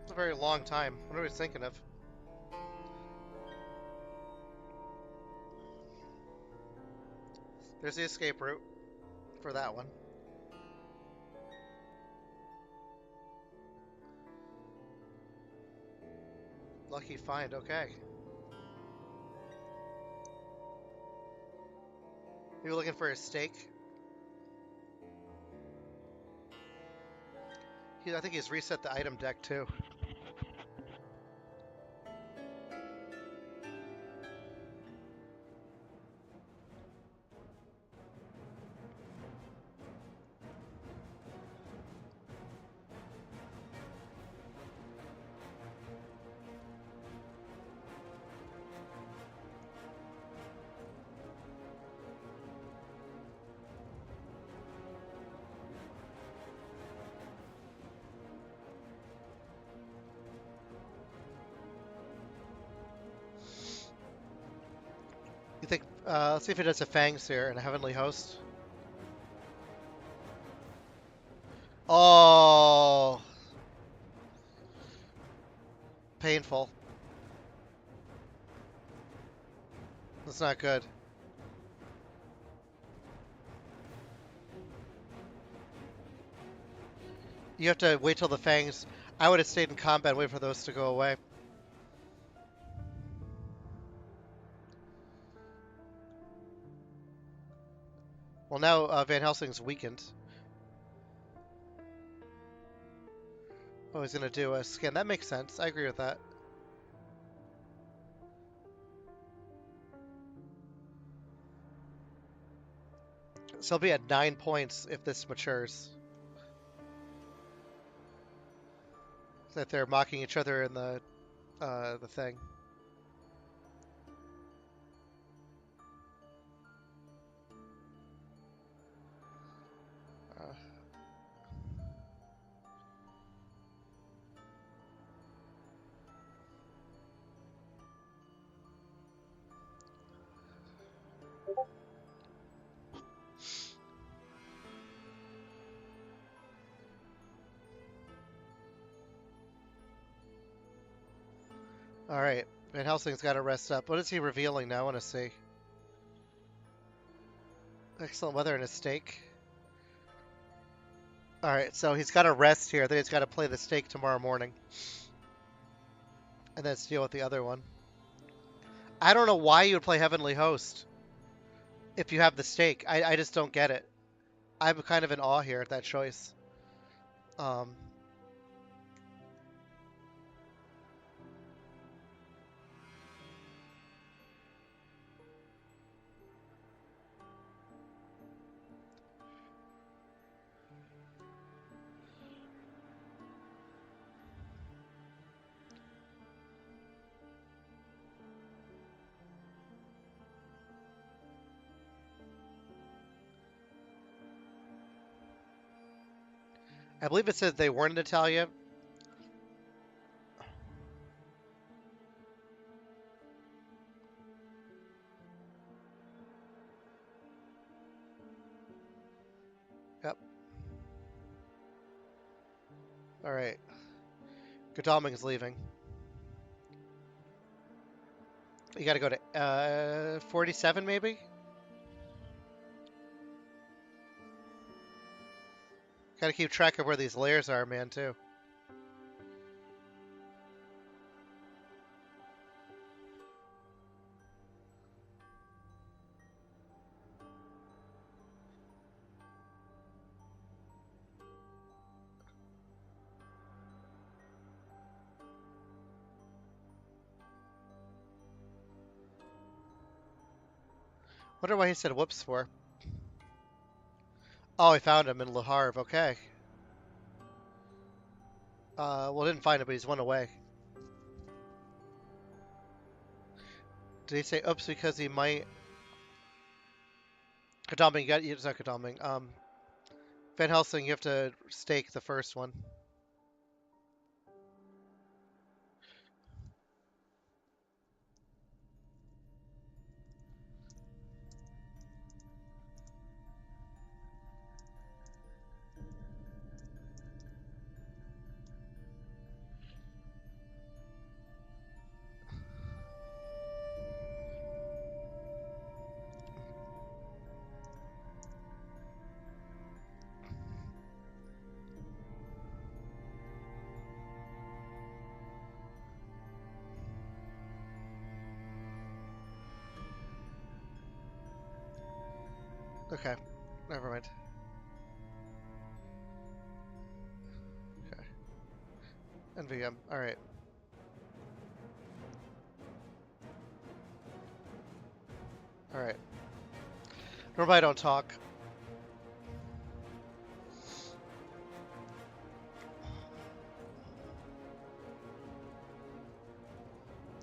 It's a very long time. What are we thinking of? There's the escape route for that one. Lucky find, okay. Maybe looking for a stake. I think he's reset the item deck too. You think? Let's see if it has a Fangs here and a Heavenly Host. Oh, painful. That's not good. You have to wait till the fangs... I would have stayed in combat and wait for those to go away. Well, now Van Helsing's weakened. Oh, he's going to do a skin. That makes sense. I agree with that. So he'll be at 9 points if this matures. That they're mocking each other in the thing. All right, Van Helsing's got to rest up. What is he revealing now? I want to see. Excellent weather and a stake. All right, so he's got to rest here. Then he's got to play the stake tomorrow morning, and then deal with the other one. I don't know why you would play Heavenly Host if you have the stake. I just don't get it. I'm kind of in awe here at that choice. I believe it says they weren't in Italia. Yep. All right. Godalming's leaving. You got to go to 47 maybe? Got to keep track of where these layers are, man, too. Wonder why he said whoops for. Oh, I found him in Le Havre. Okay. Well, didn't find him, but he's one away. Did he say oops because he might... Godalming, it's not Godalming. Van Helsing, you have to stake the first one. Okay, never mind. Okay. NVM, alright. Alright. Normally I don't talk.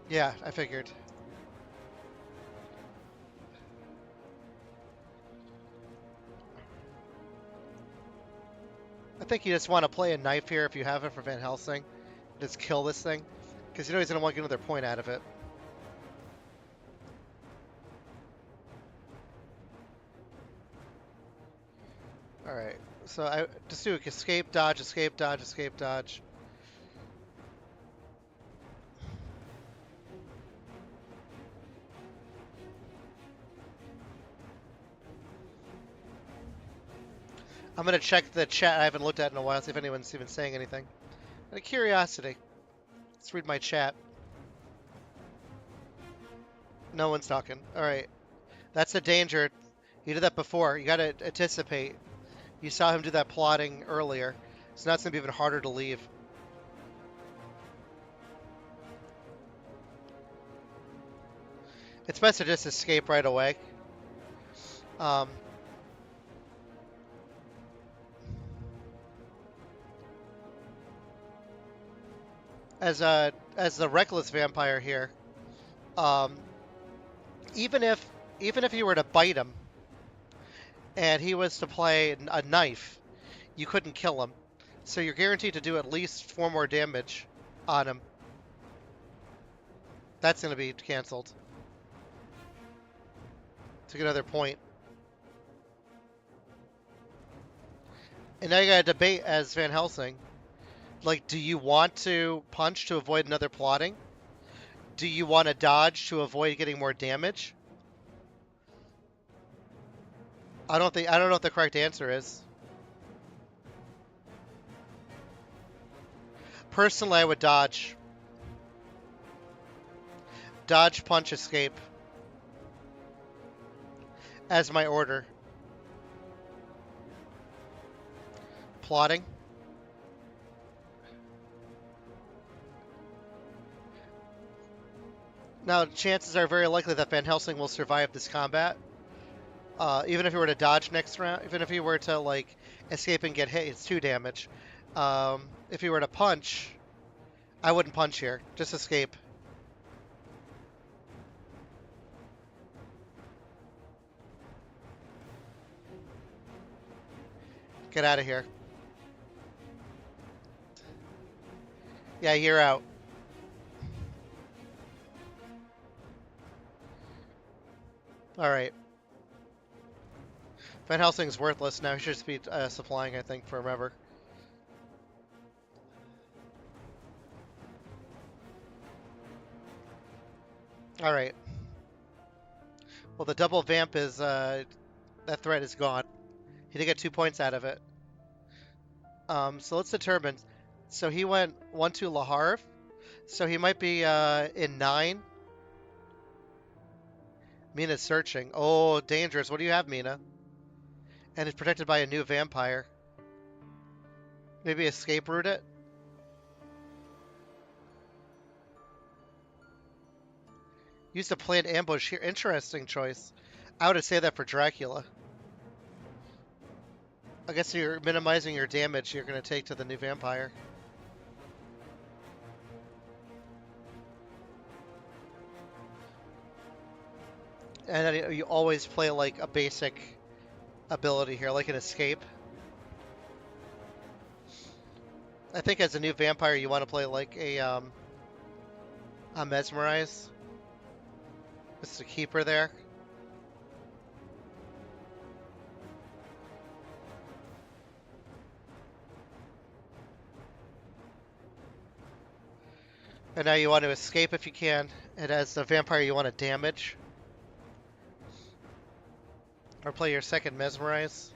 Yeah, I figured. I think you just want to play a knife here if you have it for Van Helsing. Just kill this thing. Because you know he's going to want to get another point out of it. Alright, so I just do escape, dodge, escape, dodge, escape, dodge. I'm gonna check the chat. I haven't looked at it in a while, see if anyone's even saying anything. Out of curiosity, let's read my chat. No one's talking. All right, that's the danger. He did that before. You gotta anticipate. You saw him do that plotting earlier, so now it's gonna be even harder to leave. It's best to just escape right away. Um, as the reckless vampire here, um, even if even if you were to bite him and he was to play a knife, you couldn't kill him. So you're guaranteed to do at least 4 more damage on him. That's going to be canceled. Took another point. And now you got to debate as Van Helsing. Like, do you want to punch to avoid another plotting? Do you want to dodge to avoid getting more damage? I don't know what the correct answer is. Personally, I would dodge. Dodge, punch, escape. As my order. Plotting. Now, chances are very likely that Van Helsing will survive this combat. Even if he were to dodge next round, even if he were to, like, escape and get hit, it's 2 damage. If he were to punch, I wouldn't punch here. Just escape. Get out of here. Yeah, you're out. Alright. Van Helsing's worthless now. He should just be supplying, I think, forever. Alright. Well, the double vamp is, that threat is gone. He did get 2 points out of it. So let's determine. So he went 1-2 Laharv. So he might be in 9. Mina's searching. Oh, dangerous. What do you have, Mina? And it's protected by a new vampire. Maybe escape route it? Used a planned ambush here. Interesting choice. I would have said that for Dracula. I guess you're minimizing your damage you're going to take to the new vampire. And then you always play like a basic ability here, like an escape. I think as a new vampire you want to play like a mesmerize. Just to keep her there. And now you want to escape if you can. And as a vampire you want to damage. Or play your second mesmerize.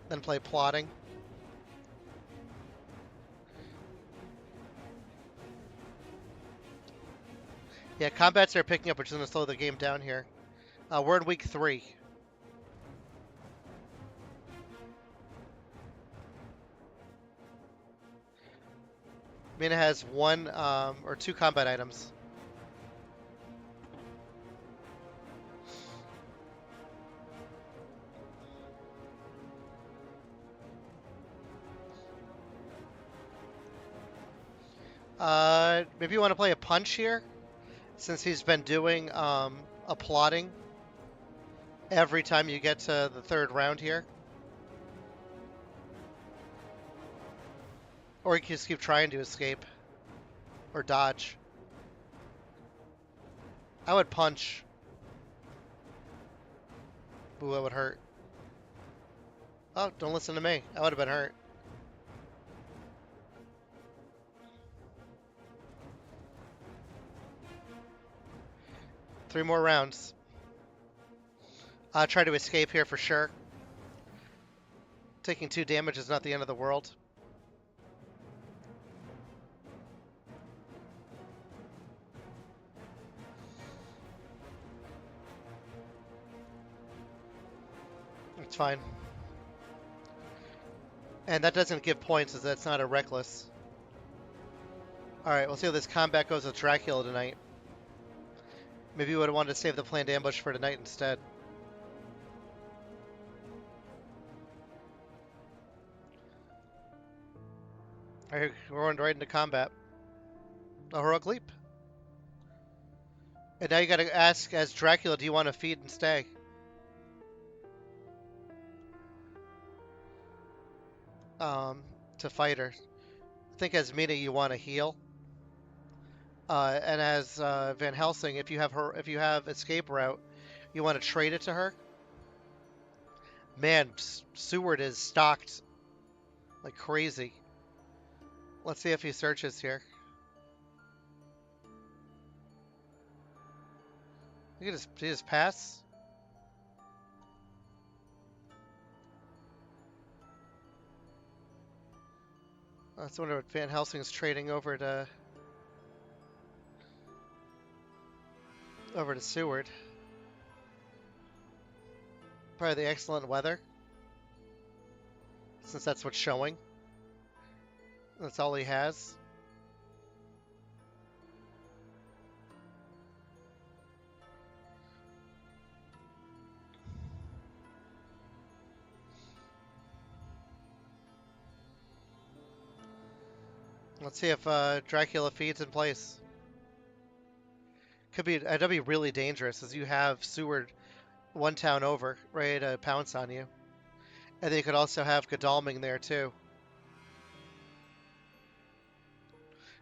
Then play plotting. Yeah, combats are picking up, which is going to slow the game down here. We're in week 3. Mina has 1 or 2 combat items. Maybe you want to play a punch here, since he's been doing a plotting every time you get to the 3rd round here. Or you can just keep trying to escape. Or dodge. I would punch. Ooh, that would hurt. Oh, don't listen to me. I would have been hurt. Three more rounds. Try to escape here for sure. Taking 2 damage is not the end of the world. It's fine. And that doesn't give points, as that's not a reckless. Alright, we'll see how this combat goes with Dracula tonight. Maybe you would have wanted to save the planned ambush for tonight instead. Alright, we're going right into combat. A heroic leap. And now you gotta ask, as Dracula, do you want to feed and stay? To fighter. I think as Mina, you want to heal. And as Van Helsing, if you have escape route, you want to trade it to her. Man, Seward is stocked like crazy. Let's see if he searches here. You can just pass. Let's wonder what Van Helsing's trading over to Seward. Probably the excellent weather, since that's what's showing. That's all he has. Let's see if Dracula feeds in place. That'd be really dangerous, as you have Seward one town over, ready to pounce on you. And then you could also have Godalming there too.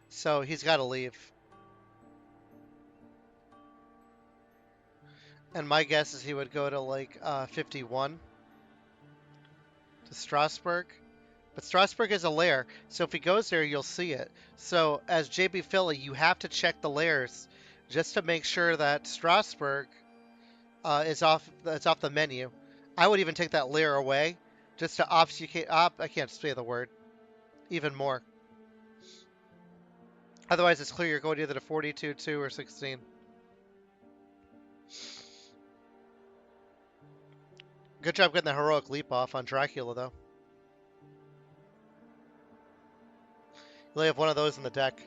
So he's got to leave. And my guess is he would go to like 51 to Strasbourg. But Strasbourg is a lair, so if he goes there, you'll see it. So as jbphilly, you have to check the lairs just to make sure that Strasbourg is off the menu. I would even take that lair away just to obfuscate. I can't say the word. Even more. Otherwise, it's clear you're going either to 42, 2, or 16. Good job getting the heroic leap off on Dracula, though. You only have one of those in the deck.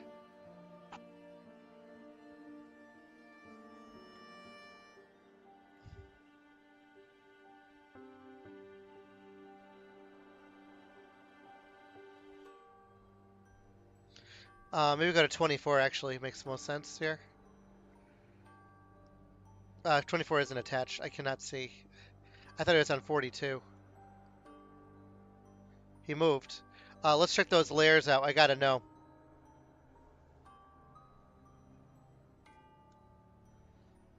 Maybe go to 24, actually. Makes most sense here. 24 isn't attached. I cannot see. I thought it was on 42. He moved. Let's check those layers out. I gotta know.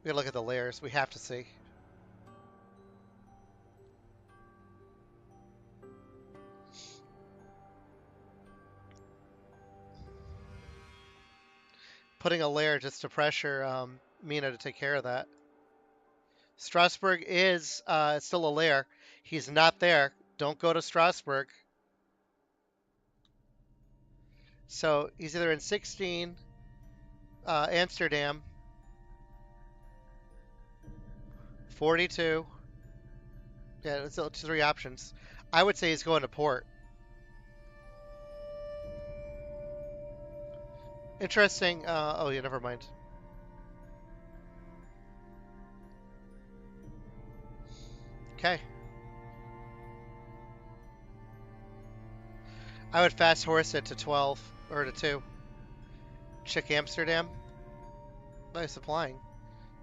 We gotta look at the layers. We have to see. Putting a layer just to pressure Mina to take care of that. Strasbourg is still a lair. He's not there. Don't go to Strasbourg. So he's either in 16, Amsterdam, 42. Yeah, it's 3 options. I would say he's going to port. Interesting. Oh, yeah, never mind. Okay. I would fast horse it to 12 or to 2. Check Amsterdam. By supplying.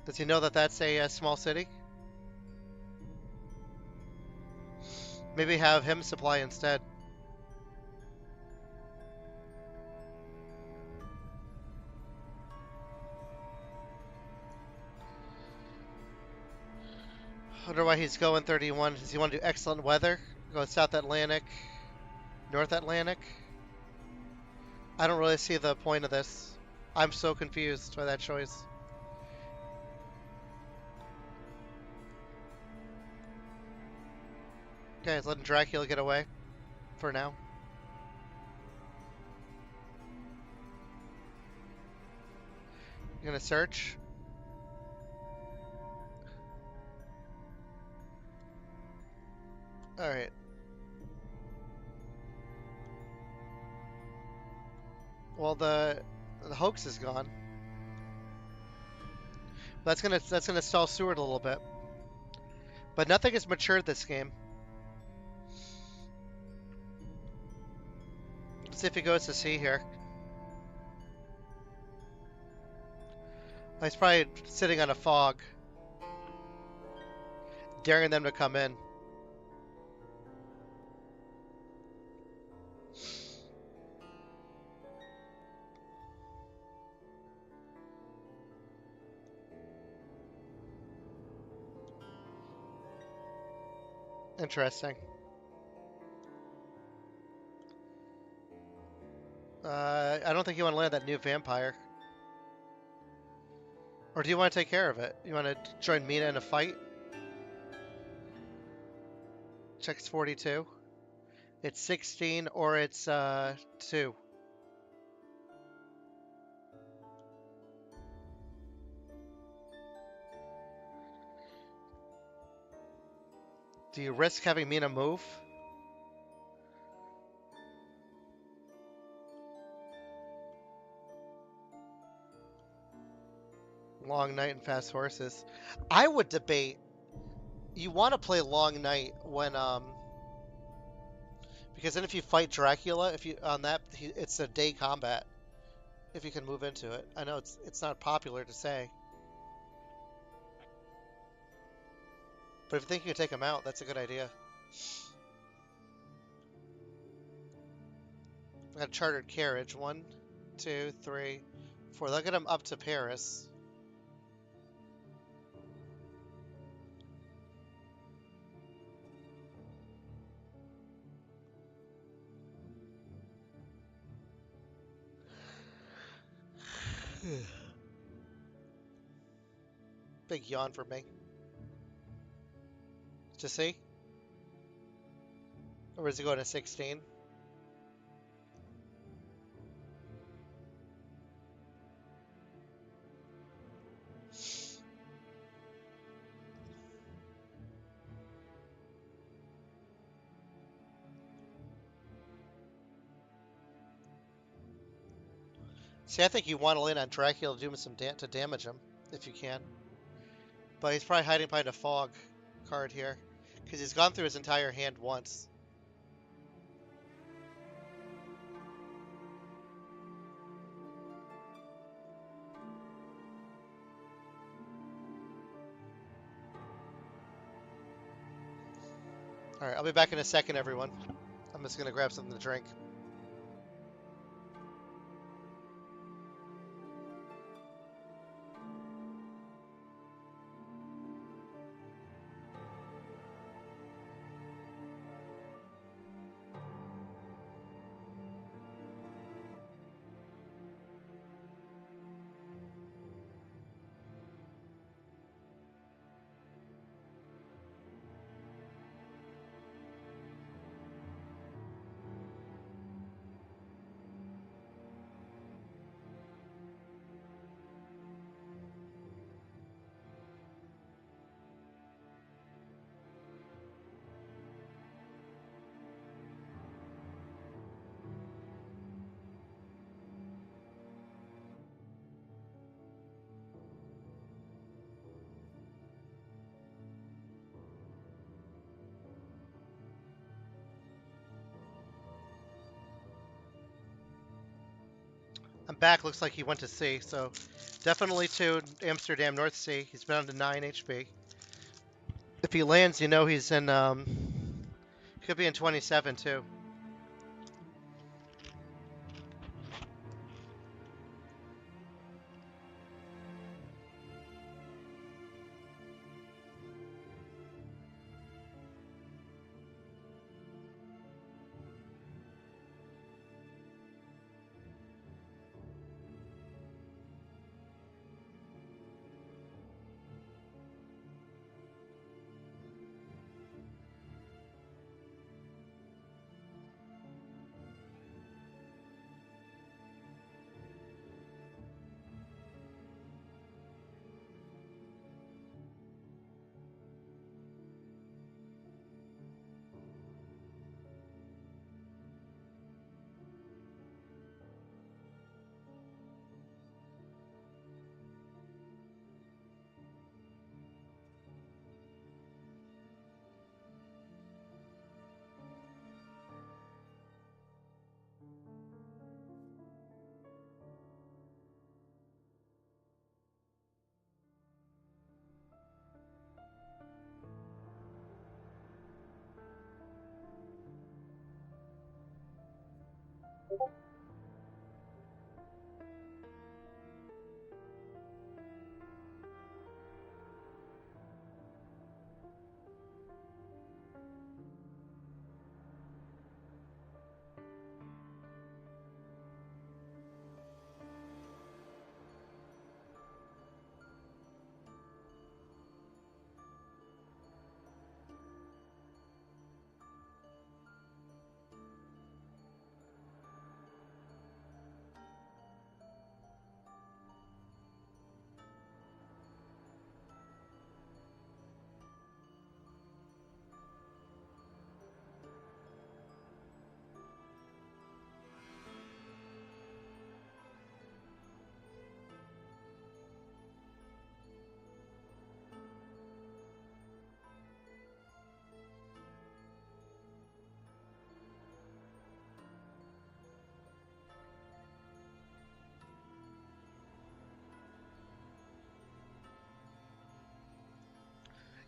Does he know that that's a small city? Maybe have him supply instead. I wonder why he's going 31. Does he want to do excellent weather? Go South Atlantic, North Atlantic? I don't really see the point of this. I'm so confused by that choice. Okay, letting Dracula get away for now. You gonna search? Alright. Well, the hoax is gone. That's gonna stall Seward a little bit. But nothing has matured this game. Let's see if he goes to C here. Oh, he's probably sitting on a fog, daring them to come in. Interesting. I don't think you want to land that new vampire. Or do you want to take care of it? You want to join Mina in a fight? Check's 42. It's 16 or it's 2. Do you risk having Mina move? Long night and fast horses. I would debate. You want to play long night when because then if you fight Dracula, if you on that it's a day combat. If you can move into it, I know it's not popular to say, but if you think you can take him out, that's a good idea. I got a chartered carriage. 1, 2, 3, 4. They'll get him up to Paris. Big yawn for me. To see? Or is he going to 16? See, I think you want to land on Dracula to do him some to damage him, if you can. But he's probably hiding behind a fog card here, because he's gone through his entire hand once. Alright, I'll be back in a second, everyone. I'm just going to grab something to drink. I'm back. Looks like he went to C, so definitely to Amsterdam North Sea. He's been on to 9 HP. If he lands, you know he's in, could be in 27 too.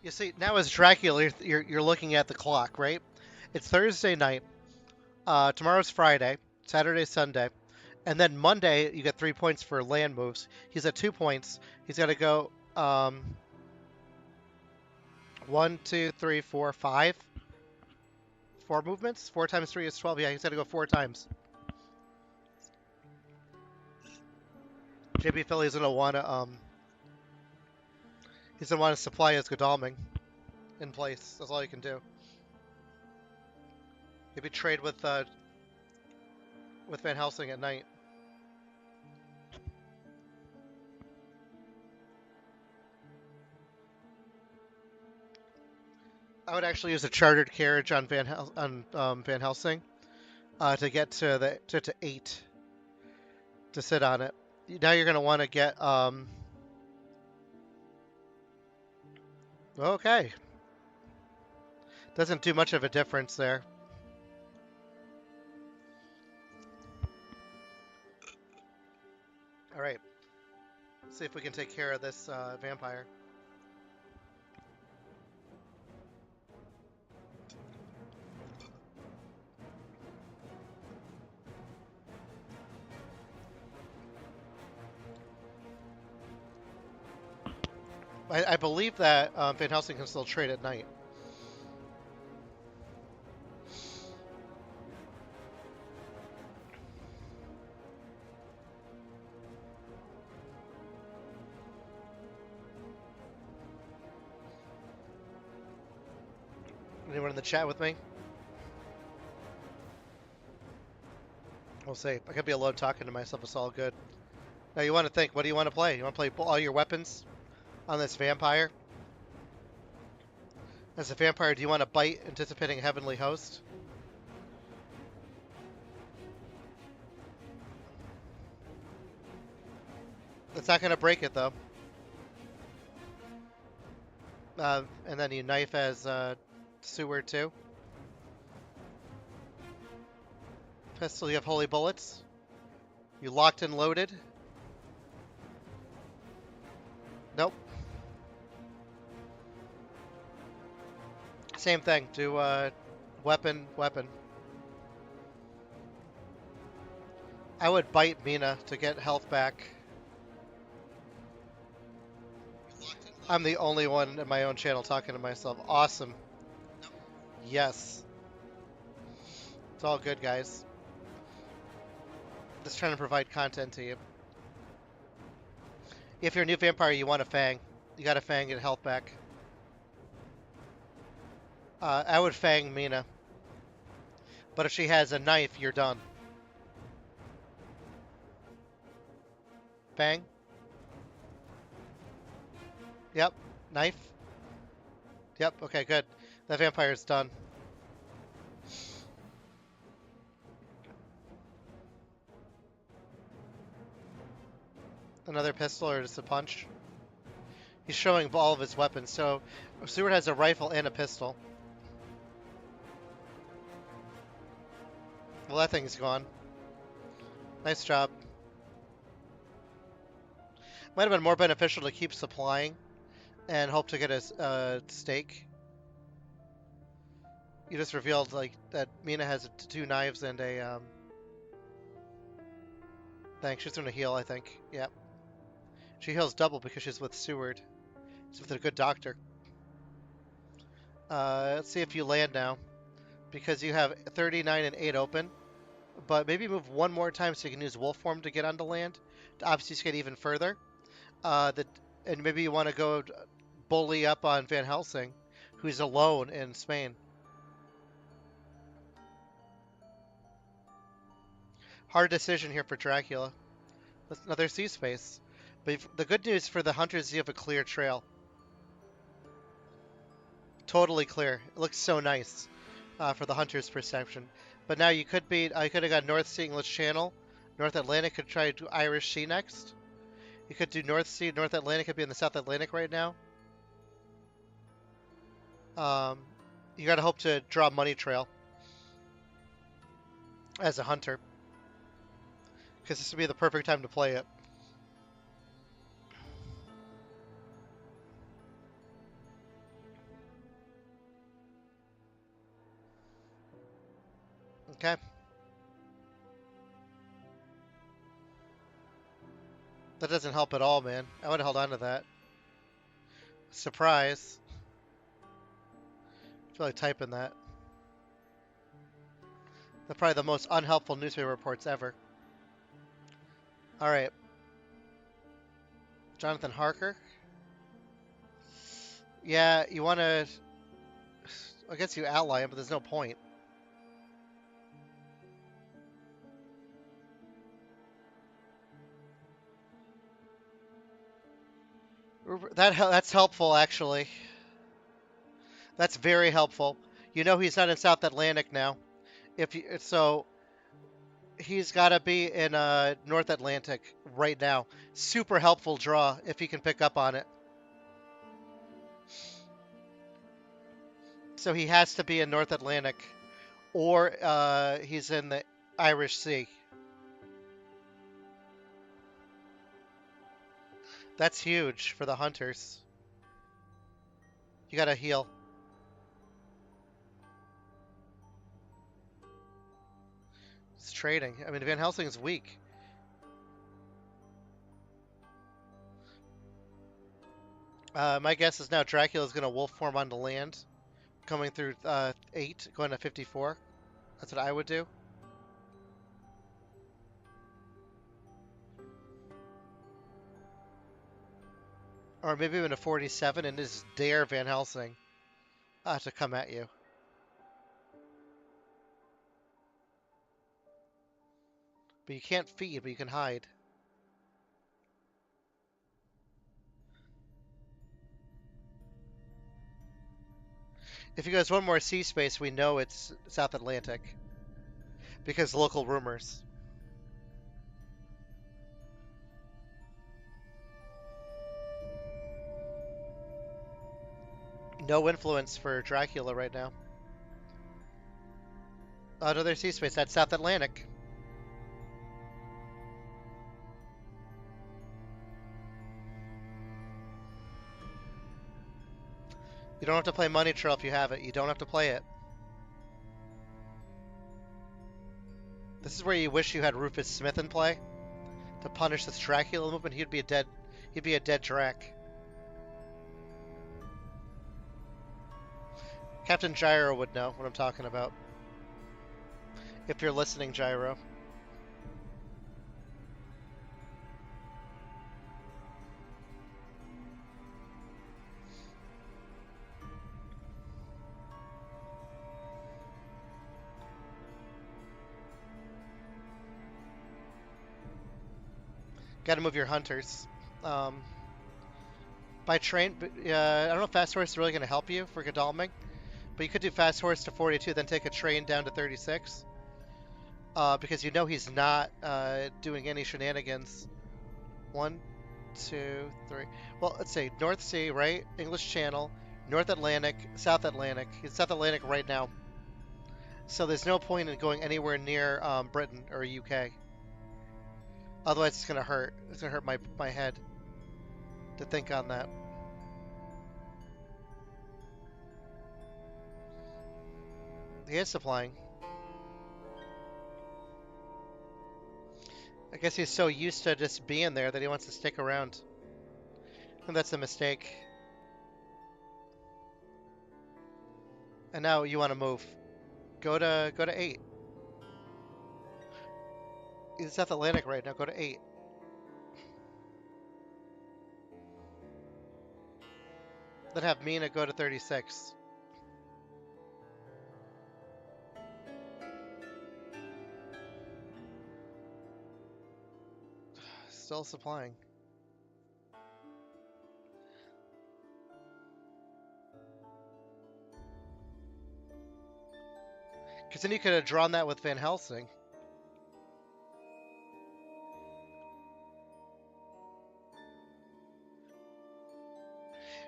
You see, now as Dracula, you're looking at the clock, right? It's Thursday night. Tomorrow's Friday, Saturday, Sunday, and then Monday you get 3 points for land moves. He's at 2 points. He's got to go 1, 2, 3, 4, 5, 4 movements. 4 times 3 is 12. Yeah, he's got to go 4 times. jbphilly's gonna wanna he's gonna want to supply his Godalming in place. That's all you can do. Maybe trade with Van Helsing at night. I would actually use a chartered carriage on Van Helsing to get to the to 8 to sit on it. Now you're gonna want to get okay. Doesn't do much of a difference there. All right. Let's see if we can take care of this vampire. I believe that Van Helsing can still trade at night. Anyone in the chat with me? We'll see. I could be alone talking to myself. It's all good. Now you want to think. What do you want to play? You want to play all your weapons on this vampire? As a vampire, do you want to bite, anticipating Heavenly Host? It's not going to break it, though. And then you knife as Seward, too. Pistol, you have Holy Bullets. You locked and loaded. Nope. Same thing. Do weapon. I would bite Mina to get health back. I'm the only one in my own channel talking to myself. Awesome. Yes. It's all good, guys. Just trying to provide content to you. If you're a new vampire, you want a Fang. You got a Fang, get health back. I would Fang Mina. But if she has a knife, you're done. Fang. Yep. Knife. Yep. Okay, good. That vampire's done. Another pistol or just a punch? He's showing all of his weapons. So Seward has a rifle and a pistol. Well, that thing's gone. Nice job. Might have been more beneficial to keep supplying and hope to get a stake. You just revealed like that Mina has 2 knives and a think. She's going to heal, I think. Yep. She heals double because she's with Seward. She's with a good doctor. Let's see if you land now. Because you have 39 and 8 open. But maybe move one more time so you can use wolf form to get onto land. To obfuscate even further. And maybe you want to go bully up on Van Helsing, who's alone in Spain. Hard decision here for Dracula. Another sea space. But the good news for the hunters is you have a clear trail. Totally clear. It looks so nice for the hunter's perception. But now you could be, I could have got North Sea, English Channel. North Atlantic could try to do Irish Sea next. You could do North Sea, North Atlantic could be in the South Atlantic right now. You gotta hope to draw Money Trail as a hunter. Because this would be the perfect time to play it. Okay. That doesn't help at all, man. I would have held on to that. Surprise. I feel like typing that. That's probably the most unhelpful newspaper reports ever. Alright. Jonathan Harker. Yeah, you want to... I guess you ally him, but there's no point. That's helpful, actually. That's very helpful. You know he's not in South Atlantic now. So he's got to be in North Atlantic right now. Super helpful draw if he can pick up on it. So he has to be in North Atlantic, or he's in the Irish Sea. That's huge for the hunters. You gotta heal. It's trading. I mean, Van Helsing's weak. My guess is now Dracula's gonna wolf form onto land, coming through 8, going to 54. That's what I would do. Or maybe even a 47 and just dare Van Helsing to come at you. But you can't feed, but you can hide. If he goes one more sea space, we know it's South Atlantic. Because local rumors. No influence for Dracula right now. Another sea space. That's South Atlantic. You don't have to play Money Trail if you have it. You don't have to play it. This is where you wish you had Rufus Smith in play to punish this Dracula movement. He'd be a dead Drac. Captain Gyro would know what I'm talking about. If you're listening, Gyro. Got to move your hunters. By train, I don't know if fast horse is really going to help you for Godalming, but you could do fast horse to 42, then take a train down to 36. Because you know he's not doing any shenanigans. 1, 2, 3. Well, let's say North Sea, right? English Channel, North Atlantic, South Atlantic. He's South Atlantic right now. So there's no point in going anywhere near Britain or UK. Otherwise, it's gonna hurt. It's gonna hurt my head to think on that. He is supplying. I guess he's so used to just being there that he wants to stick around. And that's a mistake. And now you want to move. Go to 8. He's South Atlantic right now. Go to 8. Then have Mina go to 36. Still supplying. Because then you could have drawn that with Van Helsing.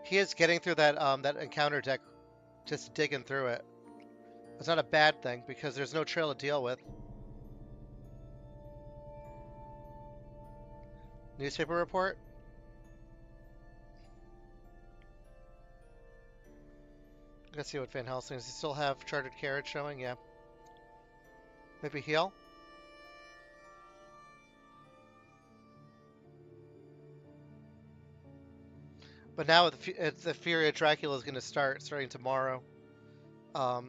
He is getting through that encounter deck, just digging through it. It's not a bad thing because there's no trail to deal with. Newspaper report. Let's see what Van Helsing does. He still have Chartered Carriage showing? Yeah. Maybe heal. But now the Fury of Dracula is going to start starting tomorrow. Yeah,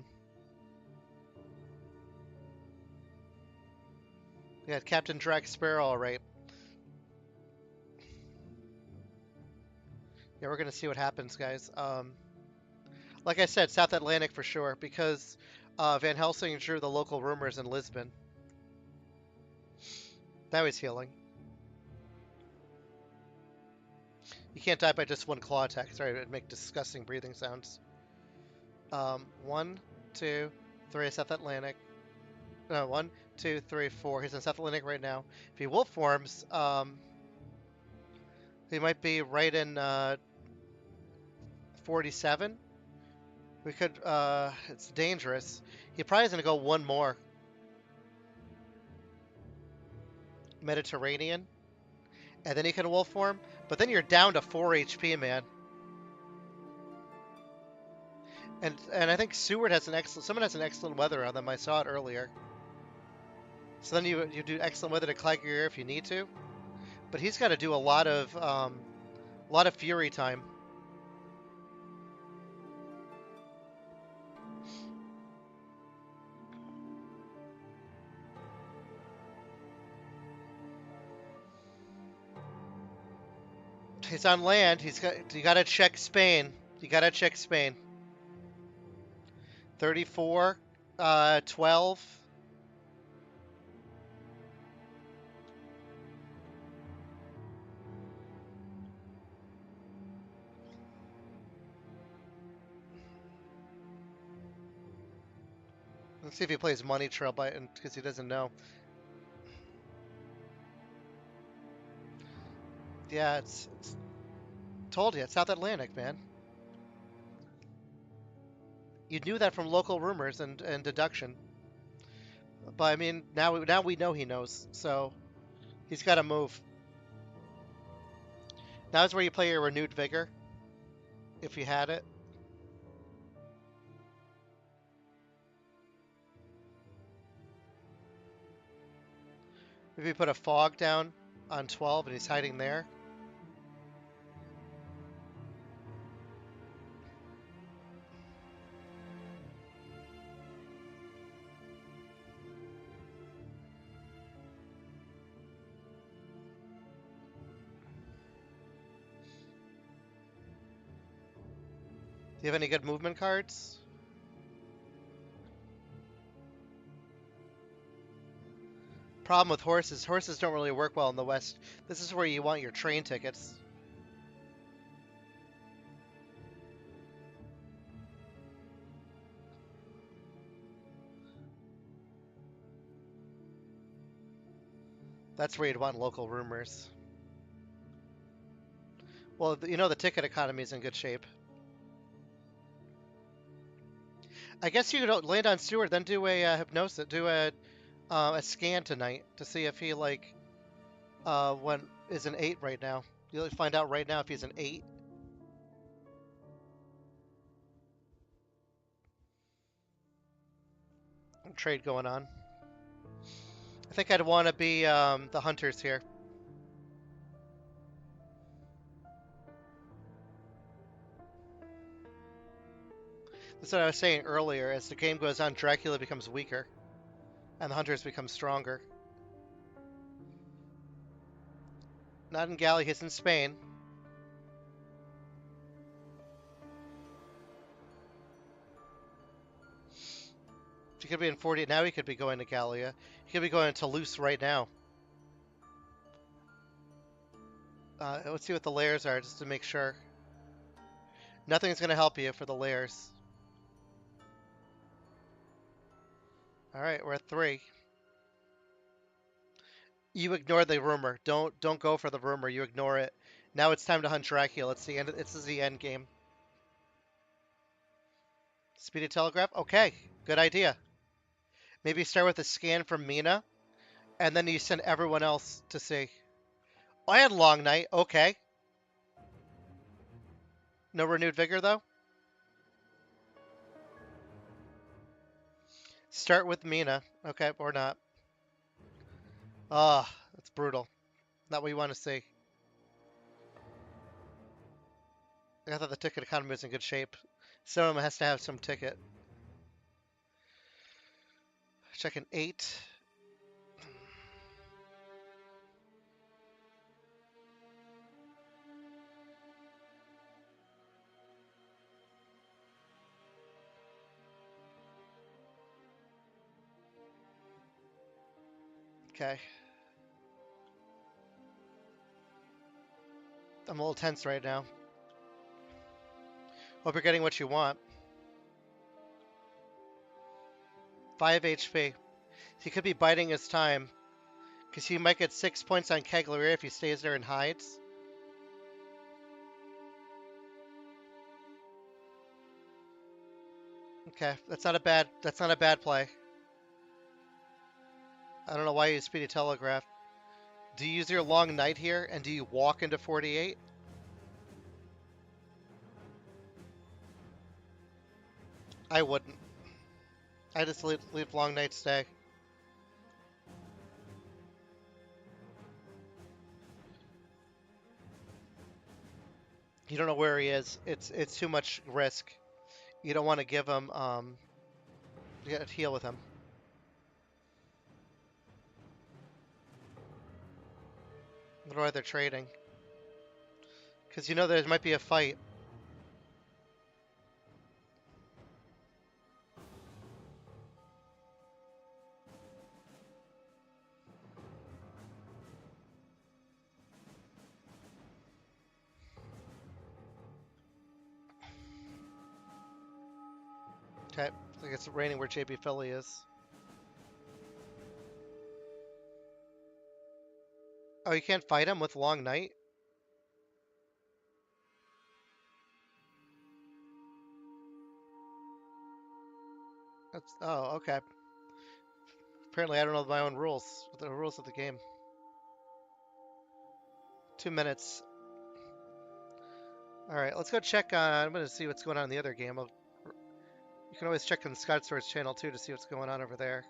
Captain Drac Sparrow, all right. Yeah, we're going to see what happens, guys. Like I said, South Atlantic for sure, because Van Helsing drew the local rumors in Lisbon. Now he's healing. You can't die by just one claw attack. Sorry, it would make disgusting breathing sounds. 1, 2, 3, South Atlantic. No, 1, 2, 3, 4. He's in South Atlantic right now. If he wolf forms, he might be right in 47. We could, it's dangerous. He probably is going to go one more. Mediterranean. And then he can wolf form. But then you're down to 4 HP, man. And I think Seward has someone has an excellent weather on them. I saw it earlier. So then you do excellent weather to clag your ear if you need to. But he's got to do a lot of fury time. He's on land. You got to check Spain. You got to check Spain. 34, 12. Let's see if he plays Money Trail because he doesn't know. Yeah, it's told you, it's South Atlantic, man. You knew that from local rumors and deduction. But I mean, now we know he knows, so he's got to move. Now is where you play your renewed vigor, if you had it. Maybe you put a fog down on 12 and he's hiding there. Do you have any good movement cards? Problem with horses. Horses don't really work well in the West. This is where you want your train tickets. That's where you'd want local rumors. Well, you know the ticket economy is in good shape. I guess you don't land on Stewart, then do a hypnosis, do a scan tonight to see if he when is an 8 right now. You'll find out right now if he's an 8. Trade going on. I think I'd want to be the hunters here. That's what I was saying earlier. As the game goes on, Dracula becomes weaker, and the hunters become stronger. Not in Galley, he's in Spain. He could be in 40. Now he could be going to Gallia. He could be going to Toulouse right now. Let's see what the layers are, just to make sure. Nothing's going to help you for the layers. All right, we're at 3. You ignore the rumor. Don't go for the rumor. You ignore it. Now it's time to hunt Dracula. It's the end. This is the end game. Speedy telegraph. Okay, good idea. Maybe start with a scan from Mina, and then you send everyone else to see. Oh, I had long night. Okay. No renewed vigor though. Start with Mina. Okay, or not. Ah, that's brutal. Not what you want to see. I thought the ticket economy was in good shape. Some of them has to have some ticket. Checking 8. Okay. I'm a little tense right now. Hope you're getting what you want. 5 HP. He could be biding his time, because he might get 6 points on Kegleria if he stays there and hides. Okay, that's not a bad play. I don't know why you speedy telegraph. Do you use your long night here, and do you walk into 48? I wouldn't. I just leave long night stay. You don't know where he is. It's too much risk. You don't want to give him you gotta heal with him. I don't know why they're trading. Because you know there might be a fight. Okay, I think it's raining where jbphilly is. Oh, you can't fight him with long night? Oh, okay. Apparently I don't know my own rules, the rules of the game. 2 minutes. All right, let's go check on. I'm going to see what's going on in the other game. You can always check on Scott Sword's channel too to see what's going on over there.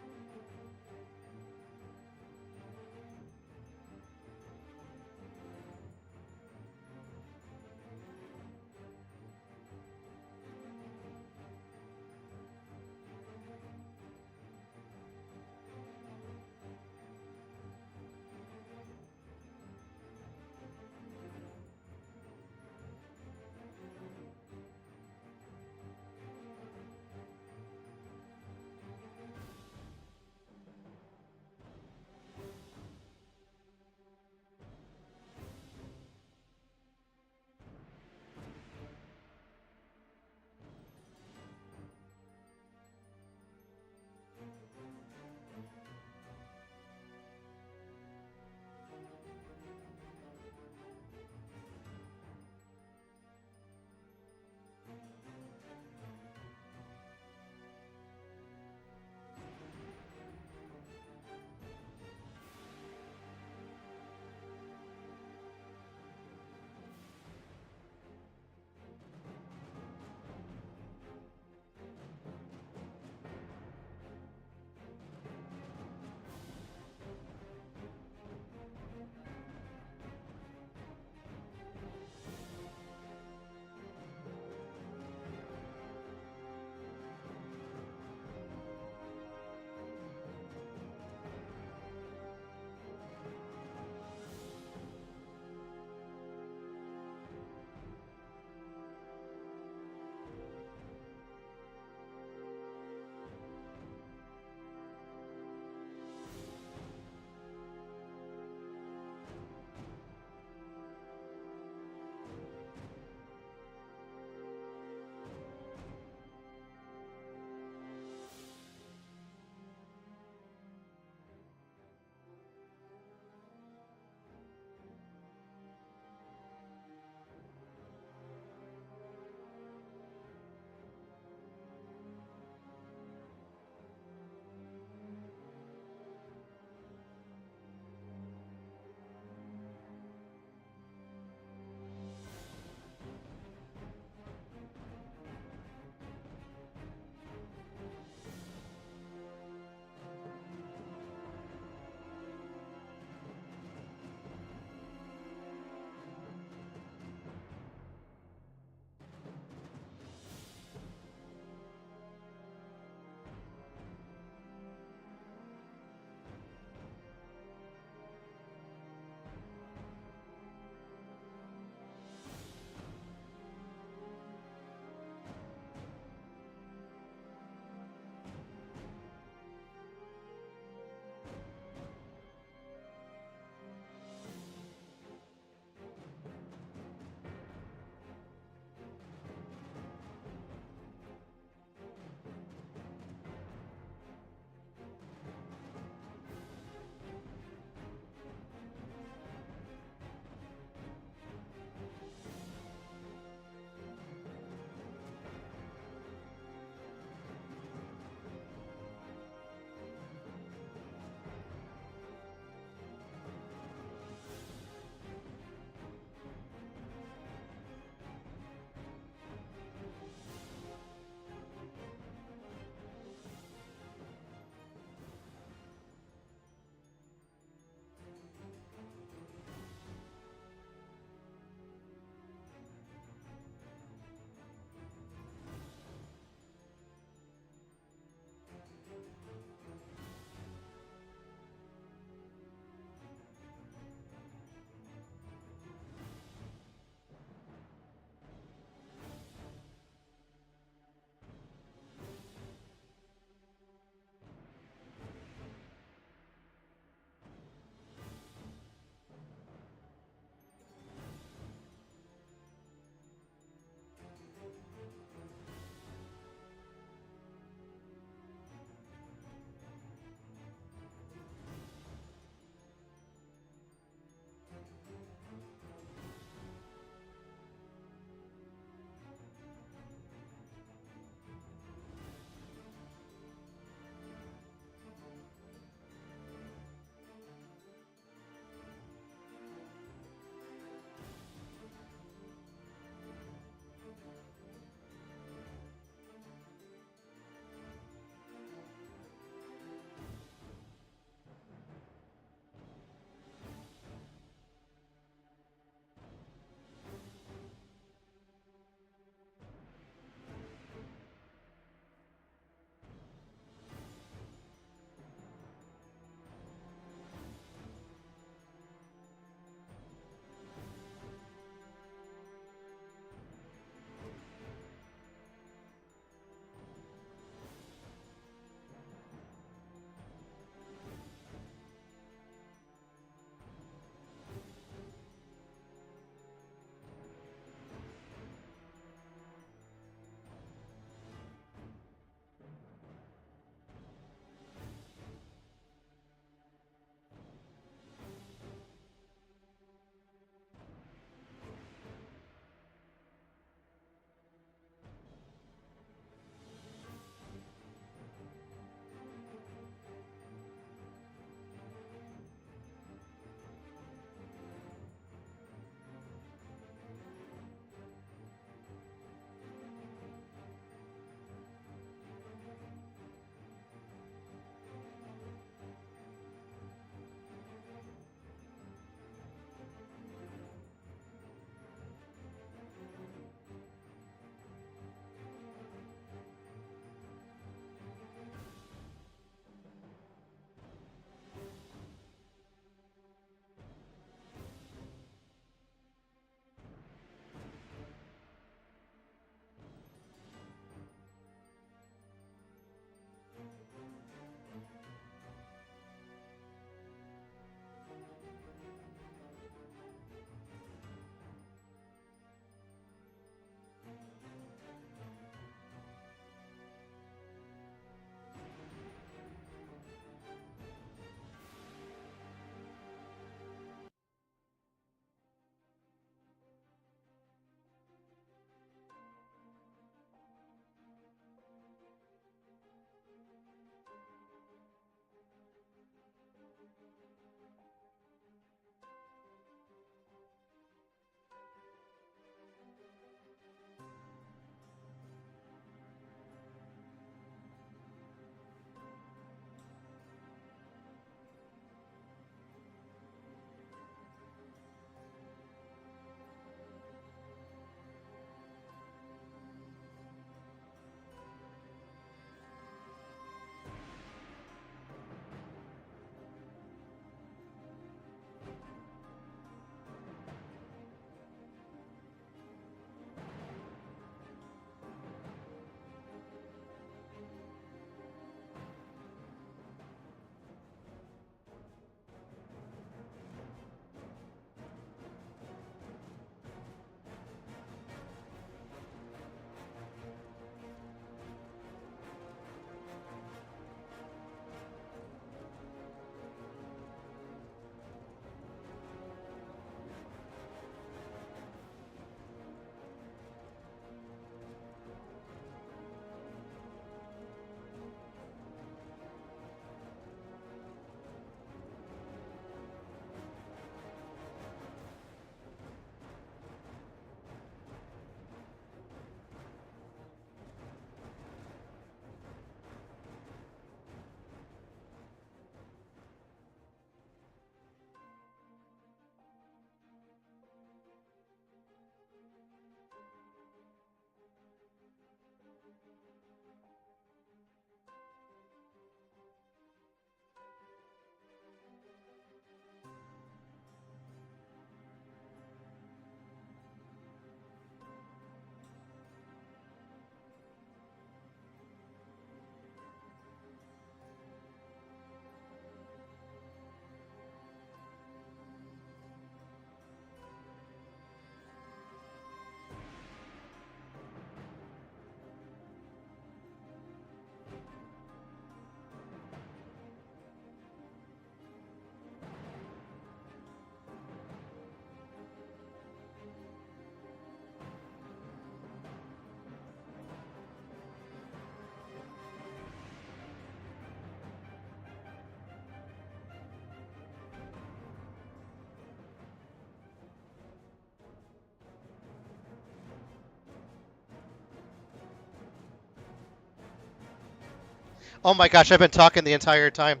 Oh my gosh, I've been talking the entire time.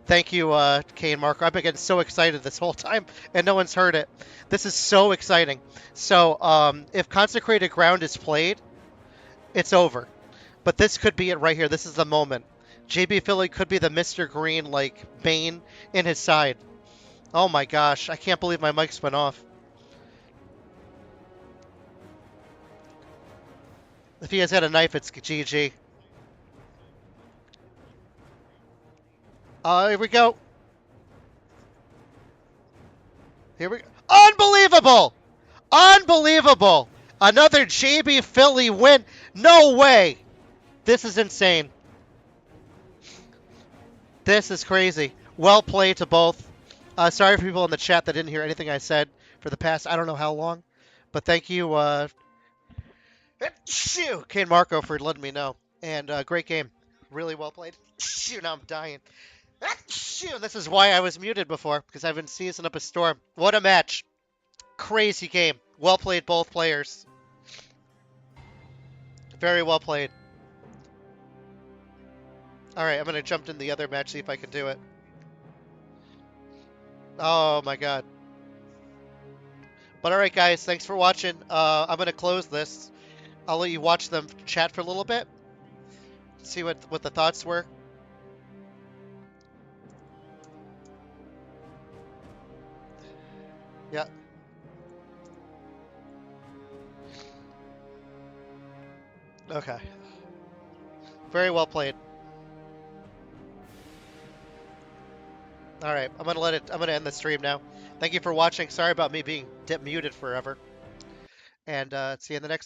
Thank you, Kane Marco. I've been getting so excited this whole time, and no one's heard it. This is so exciting. So, if Consecrated Ground is played, it's over. But this could be it right here. This is the moment. JB Philly could be the Mr. Green, like, bane in his side. Oh my gosh, I can't believe my mic's went off. If he has had a knife, it's GG. Here we go. Here we go. Unbelievable! Unbelievable! Another JB Philly win. No way! This is insane. This is crazy. Well played to both. Sorry for people in the chat that didn't hear anything I said for the past I don't know how long. But thank you, Kane Marco, for letting me know. And great game. Really well played. Shoot, now I'm dying. Shoot, this is why I was muted before, because I've been seizing up a storm. What a match. Crazy game. Well played, both players. Very well played. Alright, I'm going to jump in the other match, see if I can do it. Oh my god. But alright guys, thanks for watching. I'm going to close this. I'll let you watch them chat for a little bit. See what the thoughts were. Yeah. Okay. Very well played. Alright, I'm gonna end the stream now. Thank you for watching. Sorry about me being muted forever. And see you in the next